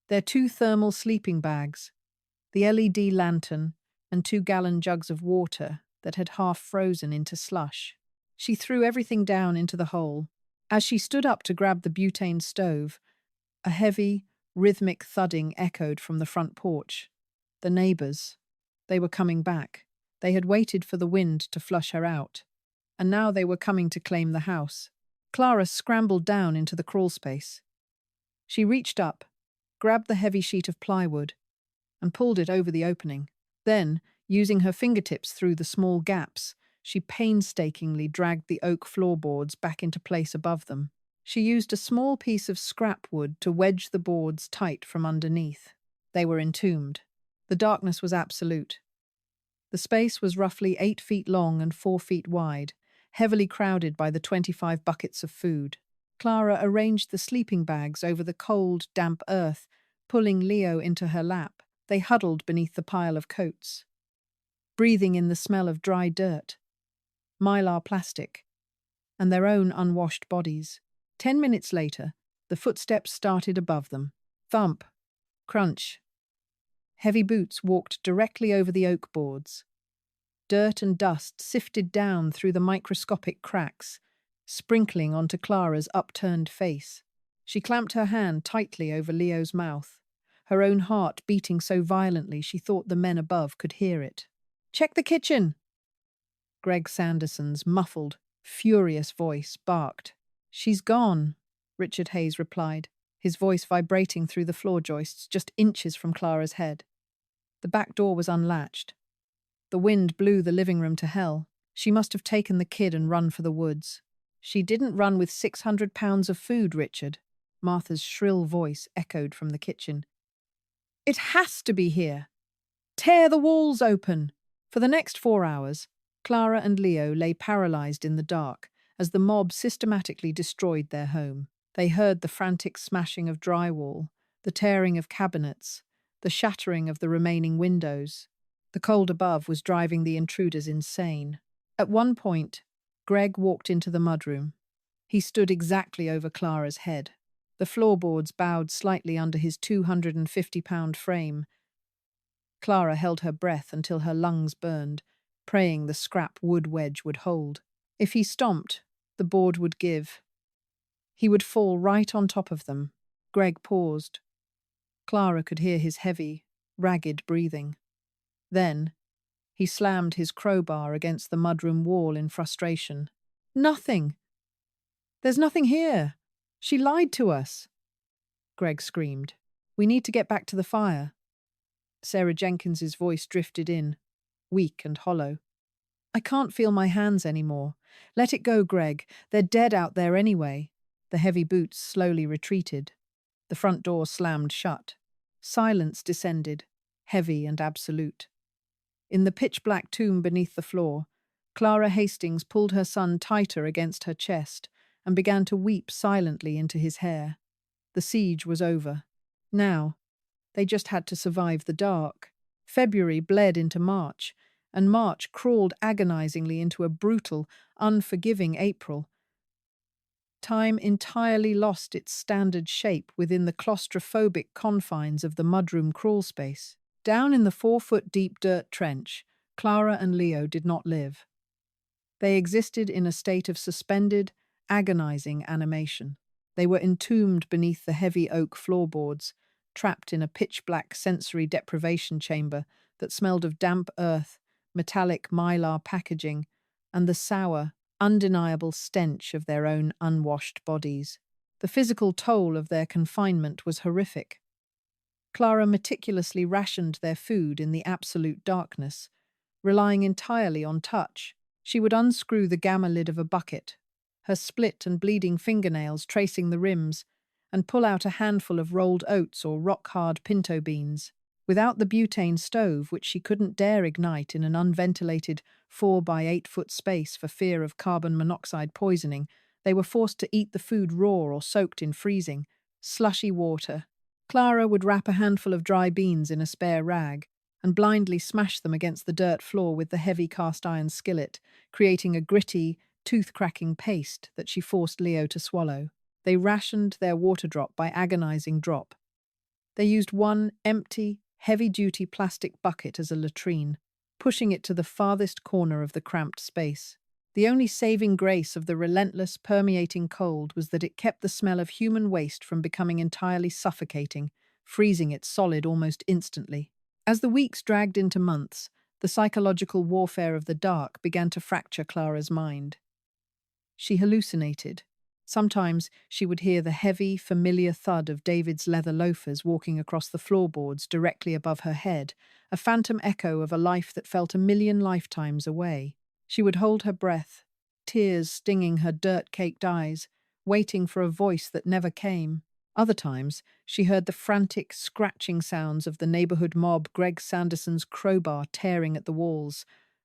their 2 thermal sleeping bags, the LED lantern, and 2-gallon jugs of water that had half frozen into slush. She threw everything down into the hole. As she stood up to grab the butane stove, a heavy, rhythmic thudding echoed from the front porch. The neighbors. They were coming back. They had waited for the wind to flush her out, and now they were coming to claim the house. Clara scrambled down into the crawl space. She reached up, grabbed the heavy sheet of plywood, and pulled it over the opening. Then, using her fingertips through the small gaps, she painstakingly dragged the oak floorboards back into place above them. She used a small piece of scrap wood to wedge the boards tight from underneath. They were entombed. The darkness was absolute. The space was roughly 8 feet long and 4 feet wide, heavily crowded by the 25 buckets of food. Clara arranged the sleeping bags over the cold, damp earth, pulling Leo into her lap. They huddled beneath the pile of coats, breathing in the smell of dry dirt, mylar plastic, and their own unwashed bodies. 10 minutes later, the footsteps started above them. Thump, crunch. Heavy boots walked directly over the oak boards. Dirt and dust sifted down through the microscopic cracks, sprinkling onto Clara's upturned face. She clamped her hand tightly over Leo's mouth, her own heart beating so violently she thought the men above could hear it. "Check the kitchen!" Greg Sanderson's muffled, furious voice barked. "She's gone," Richard Hayes replied, his voice vibrating through the floor joists just inches from Clara's head. The back door was unlatched. The wind blew the living room to hell. She must have taken the kid and run for the woods. "She didn't run with 600 pounds of food, Richard," Martha's shrill voice echoed from the kitchen. "It has to be here. Tear the walls open." For the next 4 hours, Clara and Leo lay paralyzed in the dark as the mob systematically destroyed their home. They heard the frantic smashing of drywall, the tearing of cabinets, the shattering of the remaining windows. The cold above was driving the intruders insane. At one point, Greg walked into the mudroom. He stood exactly over Clara's head. The floorboards bowed slightly under his 250-pound frame. Clara held her breath until her lungs burned, praying the scrap wood wedge would hold. If he stomped, the board would give. He would fall right on top of them. Greg paused. Clara could hear his heavy, ragged breathing. Then, he slammed his crowbar against the mudroom wall in frustration. "Nothing! There's nothing here! She lied to us!" Greg screamed. "We need to get back to the fire." Sarah Jenkins's voice drifted in, weak and hollow. "I can't feel my hands anymore. Let it go, Greg. They're dead out there anyway." The heavy boots slowly retreated. The front door slammed shut. Silence descended, heavy and absolute. In the pitch-black tomb beneath the floor, Clara Hastings pulled her son tighter against her chest and began to weep silently into his hair. The siege was over. Now, they just had to survive the dark. February bled into March, and March crawled agonizingly into a brutal, unforgiving April. Time entirely lost its standard shape within the claustrophobic confines of the mudroom crawl space. Down in the 4-foot-deep dirt trench, Clara and Leo did not live. They existed in a state of suspended, agonizing animation. They were entombed beneath the heavy oak floorboards, trapped in a pitch-black sensory deprivation chamber that smelled of damp earth, metallic mylar packaging, and the sour, undeniable stench of their own unwashed bodies. The physical toll of their confinement was horrific. Clara meticulously rationed their food in the absolute darkness, relying entirely on touch. She would unscrew the gamma lid of a bucket, her split and bleeding fingernails tracing the rims, and pull out a handful of rolled oats or rock-hard pinto beans. Without the butane stove, which she couldn't dare ignite in an unventilated 4-by-8-foot space for fear of carbon monoxide poisoning, they were forced to eat the food raw or soaked in freezing, slushy water, Clara would wrap a handful of dry beans in a spare rag and blindly smash them against the dirt floor with the heavy cast iron skillet, creating a gritty, tooth-cracking paste that she forced Leo to swallow. They rationed their water drop by agonizing drop. They used one empty, heavy-duty plastic bucket as a latrine, pushing it to the farthest corner of the cramped space. The only saving grace of the relentless, permeating cold was that it kept the smell of human waste from becoming entirely suffocating, freezing it solid almost instantly. As the weeks dragged into months, the psychological warfare of the dark began to fracture Clara's mind. She hallucinated. Sometimes she would hear the heavy, familiar thud of David's leather loafers walking across the floorboards directly above her head, a phantom echo of a life that felt a million lifetimes away. She would hold her breath, tears stinging her dirt-caked eyes, waiting for a voice that never came. Other times, she heard the frantic, scratching sounds of the neighborhood mob, Greg Sanderson's crowbar tearing at the walls,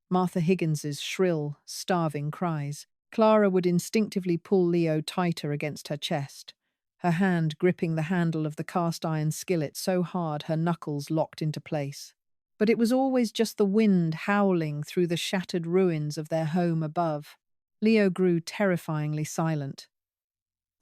Martha Higgins's shrill, starving cries. Clara would instinctively pull Leo tighter against her chest, her hand gripping the handle of the cast-iron skillet so hard her knuckles locked into place. But it was always just the wind howling through the shattered ruins of their home above. Leo grew terrifyingly silent.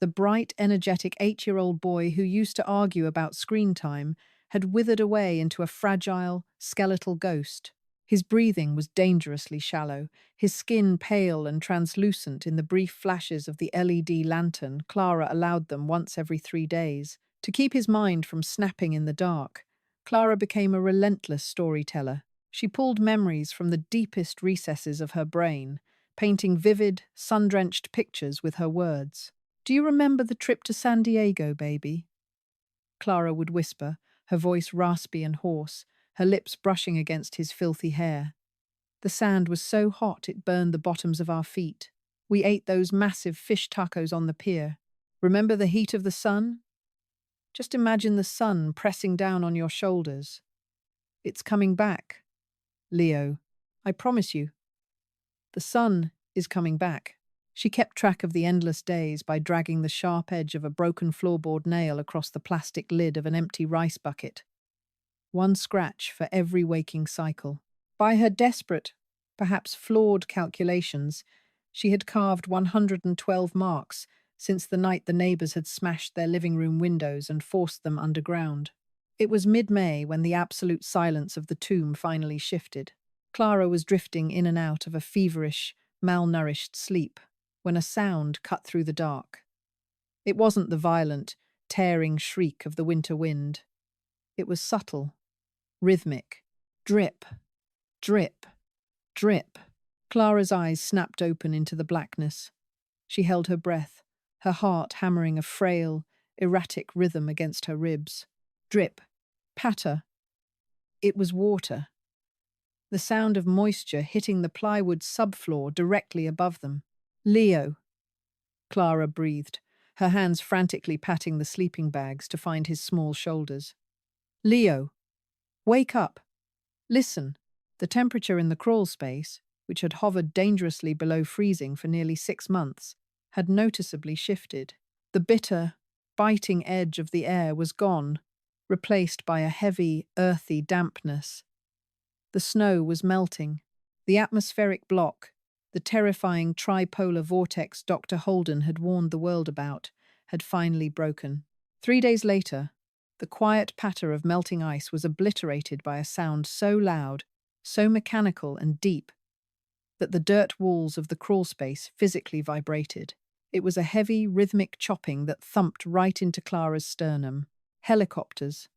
The bright, energetic 8-year-old boy who used to argue about screen time had withered away into a fragile, skeletal ghost. His breathing was dangerously shallow, his skin pale and translucent in the brief flashes of the LED lantern Clara allowed them once every 3 days. To keep his mind from snapping in the dark, Clara became a relentless storyteller. She pulled memories from the deepest recesses of her brain, painting vivid, sun-drenched pictures with her words. "Do you remember the trip to San Diego, baby?" Clara would whisper, her voice raspy and hoarse, her lips brushing against his filthy hair. "The sand was so hot it burned the bottoms of our feet. We ate those massive fish tacos on the pier. Remember the heat of the sun? Just imagine the sun pressing down on your shoulders. It's coming back, Leo. I promise you. The sun is coming back." She kept track of the endless days by dragging the sharp edge of a broken floorboard nail across the plastic lid of an empty rice bucket. One scratch for every waking cycle. By her desperate, perhaps flawed calculations, she had carved 112 marks since the night the neighbors had smashed their living room windows and forced them underground. It was mid-May when the absolute silence of the tomb finally shifted. Clara was drifting in and out of a feverish, malnourished sleep when a sound cut through the dark. It wasn't the violent, tearing shriek of the winter wind. It was subtle, rhythmic. Drip, drip, drip. Clara's eyes snapped open into the blackness. She held her breath, her heart hammering a frail, erratic rhythm against her ribs. Drip, patter. It was water. The sound of moisture hitting the plywood subfloor directly above them. "Leo," Clara breathed, her hands frantically patting the sleeping bags to find his small shoulders. "Leo, wake up. Listen." The temperature in the crawl space, which had hovered dangerously below freezing for nearly 6 months, had noticeably shifted. The bitter, biting edge of the air was gone, replaced by a heavy, earthy dampness. The snow was melting. The atmospheric block, the terrifying tripolar vortex Dr. Holden had warned the world about, had finally broken. 3 days later, the quiet patter of melting ice was obliterated by a sound so loud, so mechanical and deep, that the dirt walls of the crawlspace physically vibrated. It was a heavy, rhythmic chopping that thumped right into Clara's sternum. Helicopters,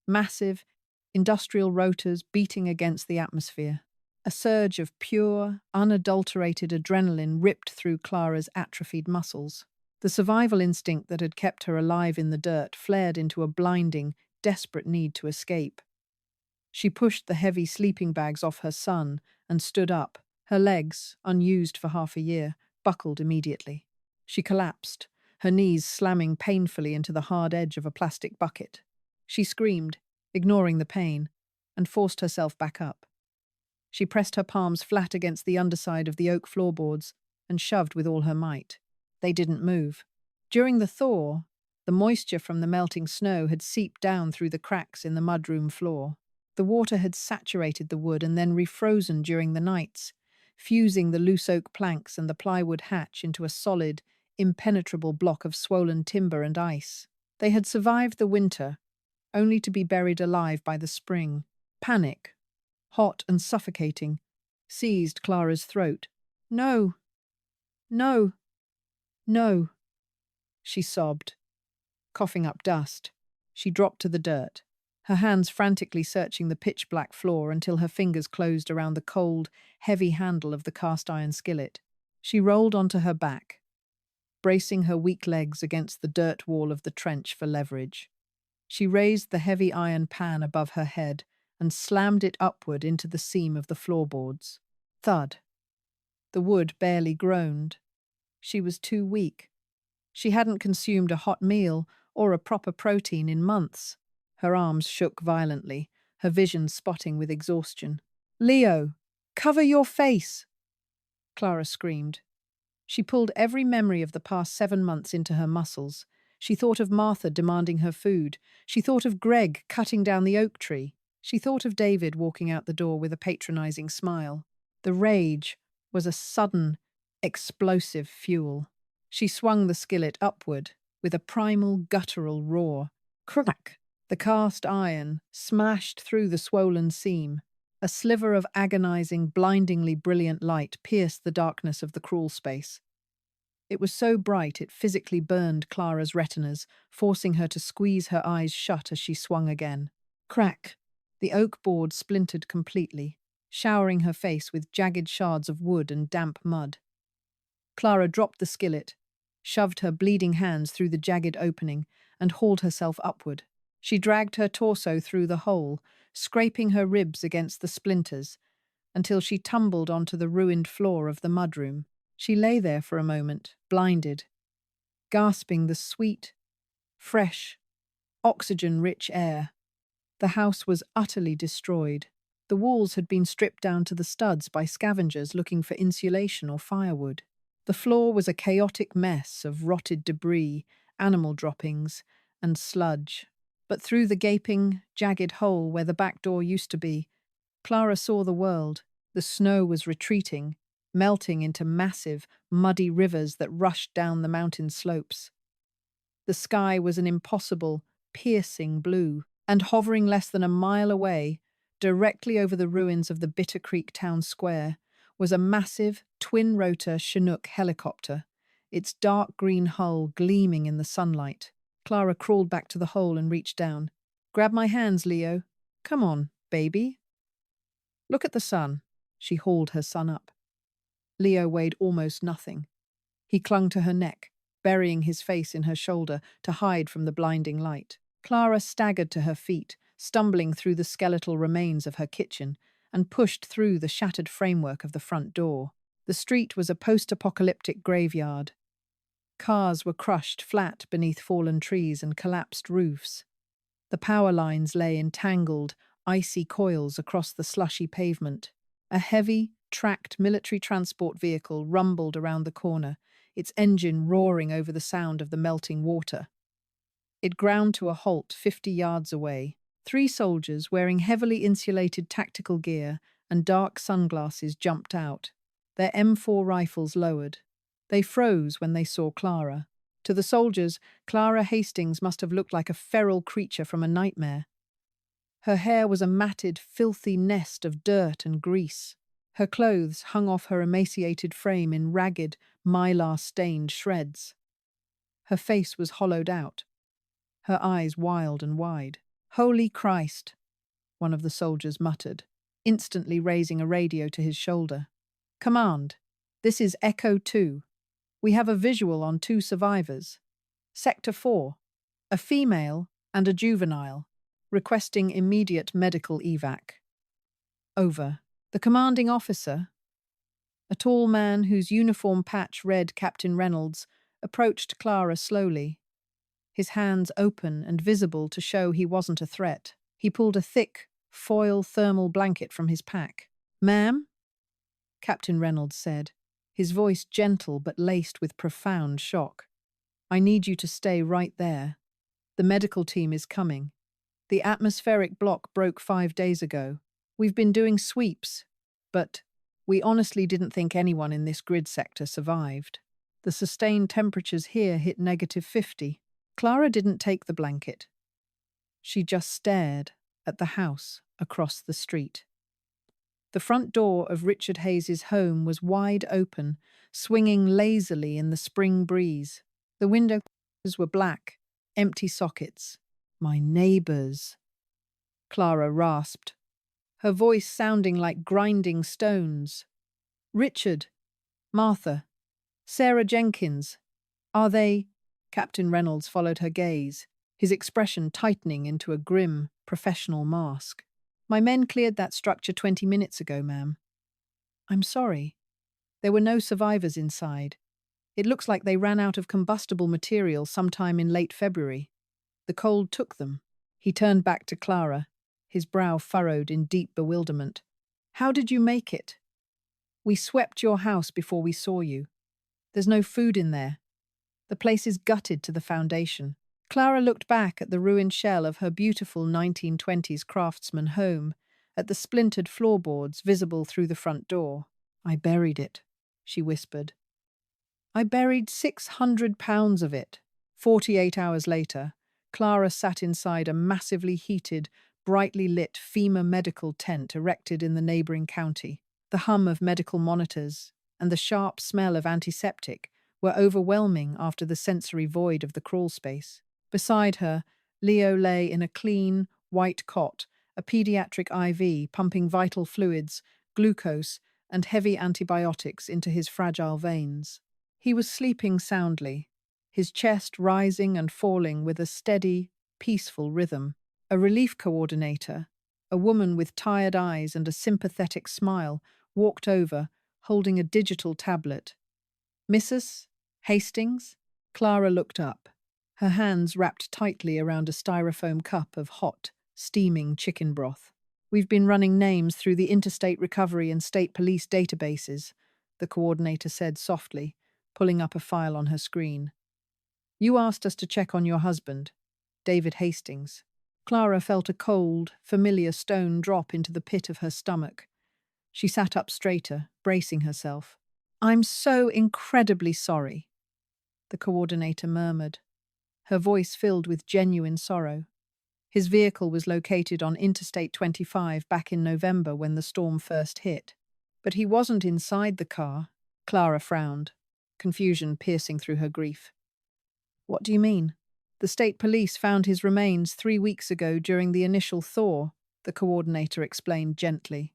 massive, industrial rotors beating against the atmosphere. A surge of pure, unadulterated adrenaline ripped through Clara's atrophied muscles. The survival instinct that had kept her alive in the dirt flared into a blinding, desperate need to escape. She pushed the heavy sleeping bags off her son and stood up. Her legs, unused for half a year, buckled immediately. She collapsed, her knees slamming painfully into the hard edge of a plastic bucket. She screamed, ignoring the pain, and forced herself back up. She pressed her palms flat against the underside of the oak floorboards and shoved with all her might. They didn't move. During the thaw, The moisture from the melting snow had seeped down through the cracks in the mudroom floor. The water had saturated the wood and then refrozen during the nights, fusing the loose oak planks and the plywood hatch into a solid, impenetrable block of swollen timber and ice. They had survived the winter, only to be buried alive by the spring. Panic, hot and suffocating, seized Clara's throat. No, no, no, she sobbed, coughing up dust. She dropped to the dirt, her hands frantically searching the pitch-black floor until her fingers closed around the cold, heavy handle of the cast-iron skillet. She rolled onto her back, bracing her weak legs against the dirt wall of the trench for leverage. She raised the heavy iron pan above her head and slammed it upward into the seam of the floorboards. Thud. The wood barely groaned. She was too weak. She hadn't consumed a hot meal or a proper protein in months. Her arms shook violently, her vision spotting with exhaustion. "Leo, cover your face!" Clara screamed. She pulled every memory of the past 7 months into her muscles. She thought of Martha demanding her food. She thought of Greg cutting down the oak tree. She thought of David walking out the door with a patronizing smile. The rage was a sudden, explosive fuel. She swung the skillet upward with a primal, guttural roar. Crack! The cast iron smashed through the swollen seam. A sliver of agonizing, blindingly brilliant light pierced the darkness of the crawl space. It was so bright it physically burned Clara's retinas, forcing her to squeeze her eyes shut as she swung again. Crack! The oak board splintered completely, showering her face with jagged shards of wood and damp mud. Clara dropped the skillet, shoved her bleeding hands through the jagged opening, and hauled herself upward. She dragged her torso through the hole, scraping her ribs against the splinters, until she tumbled onto the ruined floor of the mudroom. She lay there for a moment, blinded, gasping the sweet, fresh, oxygen-rich air. The house was utterly destroyed. The walls had been stripped down to the studs by scavengers looking for insulation or firewood. The floor was a chaotic mess of rotted debris, animal droppings, and sludge. But through the gaping, jagged hole where the back door used to be, Clara saw the world. The snow was retreating, melting into massive, muddy rivers that rushed down the mountain slopes. The sky was an impossible, piercing blue, and hovering less than a mile away, directly over the ruins of the Bitter Creek town square, was a massive, twin-rotor Chinook helicopter, its dark green hull gleaming in the sunlight. Clara crawled back to the hole and reached down. "Grab my hands, Leo. Come on, baby." "Look at the sun." She hauled her son up. Leo weighed almost nothing. He clung to her neck, burying his face in her shoulder to hide from the blinding light. Clara staggered to her feet, stumbling through the skeletal remains of her kitchen, and pushed through the shattered framework of the front door. The street was a post-apocalyptic graveyard. Cars were crushed flat beneath fallen trees and collapsed roofs. The power lines lay in tangled, icy coils across the slushy pavement. A heavy, tracked military transport vehicle rumbled around the corner, its engine roaring over the sound of the melting water. It ground to a halt 50 yards away. 3 soldiers wearing heavily insulated tactical gear and dark sunglasses jumped out, their M4 rifles lowered. They froze when they saw Clara. To the soldiers, Clara Hastings must have looked like a feral creature from a nightmare. Her hair was a matted, filthy nest of dirt and grease. Her clothes hung off her emaciated frame in ragged, mylar-stained shreds. Her face was hollowed out, her eyes wild and wide. "Holy Christ," one of the soldiers muttered, instantly raising a radio to his shoulder. "Command, this is Echo 2. We have a visual on 2 survivors. Sector 4, a female and a juvenile, requesting immediate medical evac." Over. The commanding officer, a tall man whose uniform patch read Captain Reynolds, approached Clara slowly, his hands open and visible to show he wasn't a threat. He pulled a thick, foil thermal blanket from his pack. "Ma'am?" Captain Reynolds said, his voice gentle but laced with profound shock. "I need you to stay right there." The medical team is coming. The atmospheric block broke 5 days ago. We've been doing sweeps, but we honestly didn't think anyone in this grid sector survived. The sustained temperatures here hit -50. Clara didn't take the blanket. She just stared at the house across the street. The front door of Richard Hayes's home was wide open, swinging lazily in the spring breeze. The windows were black, empty sockets. "My neighbors," Clara rasped, her voice sounding like grinding stones. "Richard, Martha, Sarah Jenkins, are they—" Captain Reynolds followed her gaze, his expression tightening into a grim, professional mask. "My men cleared that structure 20 minutes ago, ma'am." "I'm sorry. There were no survivors inside. It looks like they ran out of combustible material sometime in late February. The cold took them." He turned back to Clara, his brow furrowed in deep bewilderment. "How did you make it?" "We swept your house before we saw you. There's no food in there. The place is gutted to the foundation." Clara looked back at the ruined shell of her beautiful 1920s craftsman home, at the splintered floorboards visible through the front door. "I buried it," she whispered. "I buried 600 pounds of it." 48 hours later, Clara sat inside a massively heated, brightly lit FEMA medical tent erected in the neighboring county. The hum of medical monitors and the sharp smell of antiseptic were overwhelming after the sensory void of the crawl space. Beside her, Leo lay in a clean, white cot, a pediatric IV pumping vital fluids, glucose, and heavy antibiotics into his fragile veins. He was sleeping soundly, his chest rising and falling with a steady, peaceful rhythm. A relief coordinator, a woman with tired eyes and a sympathetic smile, walked over, holding a digital tablet. "Mrs. Hastings?" Clara looked up, her hands wrapped tightly around a styrofoam cup of hot, steaming chicken broth. "We've been running names through the Interstate Recovery and State Police databases," the coordinator said softly, pulling up a file on her screen. "You asked us to check on your husband, David Hastings." Clara felt a cold, familiar stone drop into the pit of her stomach. She sat up straighter, bracing herself. "I'm so incredibly sorry," the coordinator murmured, her voice filled with genuine sorrow. His vehicle was located on Interstate 25 back in November when the storm first hit. "But he wasn't inside the car." Clara frowned, confusion piercing through her grief. "What do you mean?" "The state police found his remains 3 weeks ago during the initial thaw," the coordinator explained gently.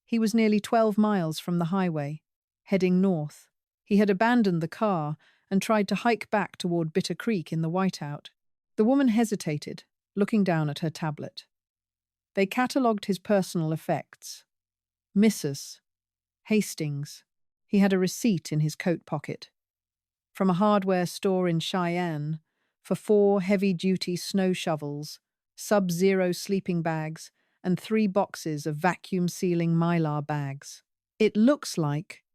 "He was nearly 12 miles from the highway, heading north. He had abandoned the car and tried to hike back toward Bitter Creek in the whiteout." The woman hesitated, looking down at her tablet. They catalogued his personal effects. Mrs. Hastings. He had a receipt in his coat pocket. From a hardware store in Cheyenne, for 4 heavy-duty snow shovels, sub-zero sleeping bags, and 3 boxes of vacuum-sealing Mylar bags. It looks like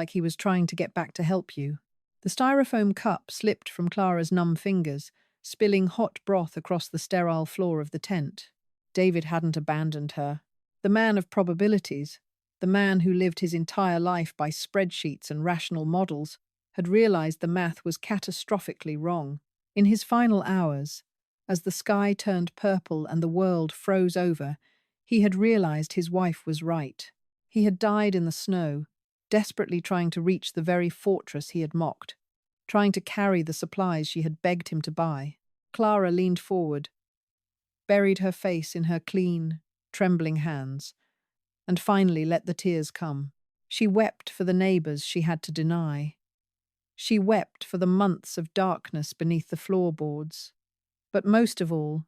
he was trying to get back to help you." The styrofoam cup slipped from Clara's numb fingers, spilling hot broth across the sterile floor of the tent. David hadn't abandoned her. The man of probabilities, the man who lived his entire life by spreadsheets and rational models, had realized the math was catastrophically wrong. In his final hours, as the sky turned purple and the world froze over, he had realized his wife was right. He had died in the snow, desperately trying to reach the very fortress he had mocked, trying to carry the supplies she had begged him to buy. Clara leaned forward, buried her face in her clean, trembling hands, and finally let the tears come. She wept for the neighbors she had to deny. She wept for the months of darkness beneath the floorboards. But most of all,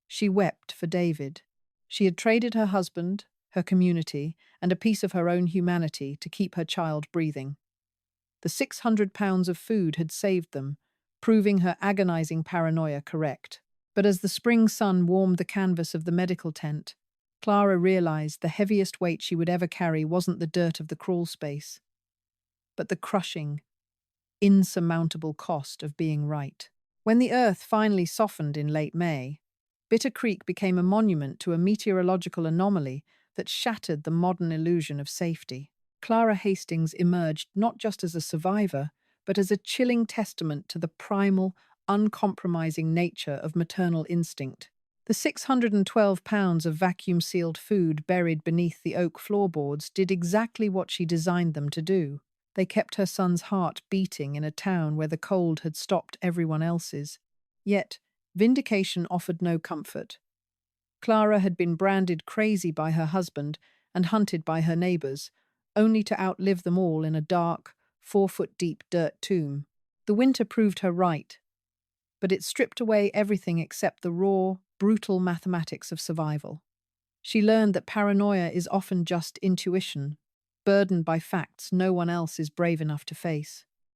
she wept for David. She had traded her husband, her community, and a piece of her own humanity to keep her child breathing. The 600 pounds of food had saved them, proving her agonizing paranoia correct. But as the spring sun warmed the canvas of the medical tent, Clara realized the heaviest weight she would ever carry wasn't the dirt of the crawl space, but the crushing, insurmountable cost of being right. When the earth finally softened in late May, Bitter Creek became a monument to a meteorological anomaly that shattered the modern illusion of safety. Clara Hastings emerged not just as a survivor, but as a chilling testament to the primal, uncompromising nature of maternal instinct. The 612 pounds of vacuum-sealed food buried beneath the oak floorboards did exactly what she designed them to do. They kept her son's heart beating in a town where the cold had stopped everyone else's. Yet, vindication offered no comfort. Clara had been branded crazy by her husband and hunted by her neighbours, only to outlive them all in a dark, 4-foot-deep dirt tomb. The winter proved her right, but it stripped away everything except the raw, brutal mathematics of survival. She learned that paranoia is often just intuition, burdened by facts no one else is brave enough to face.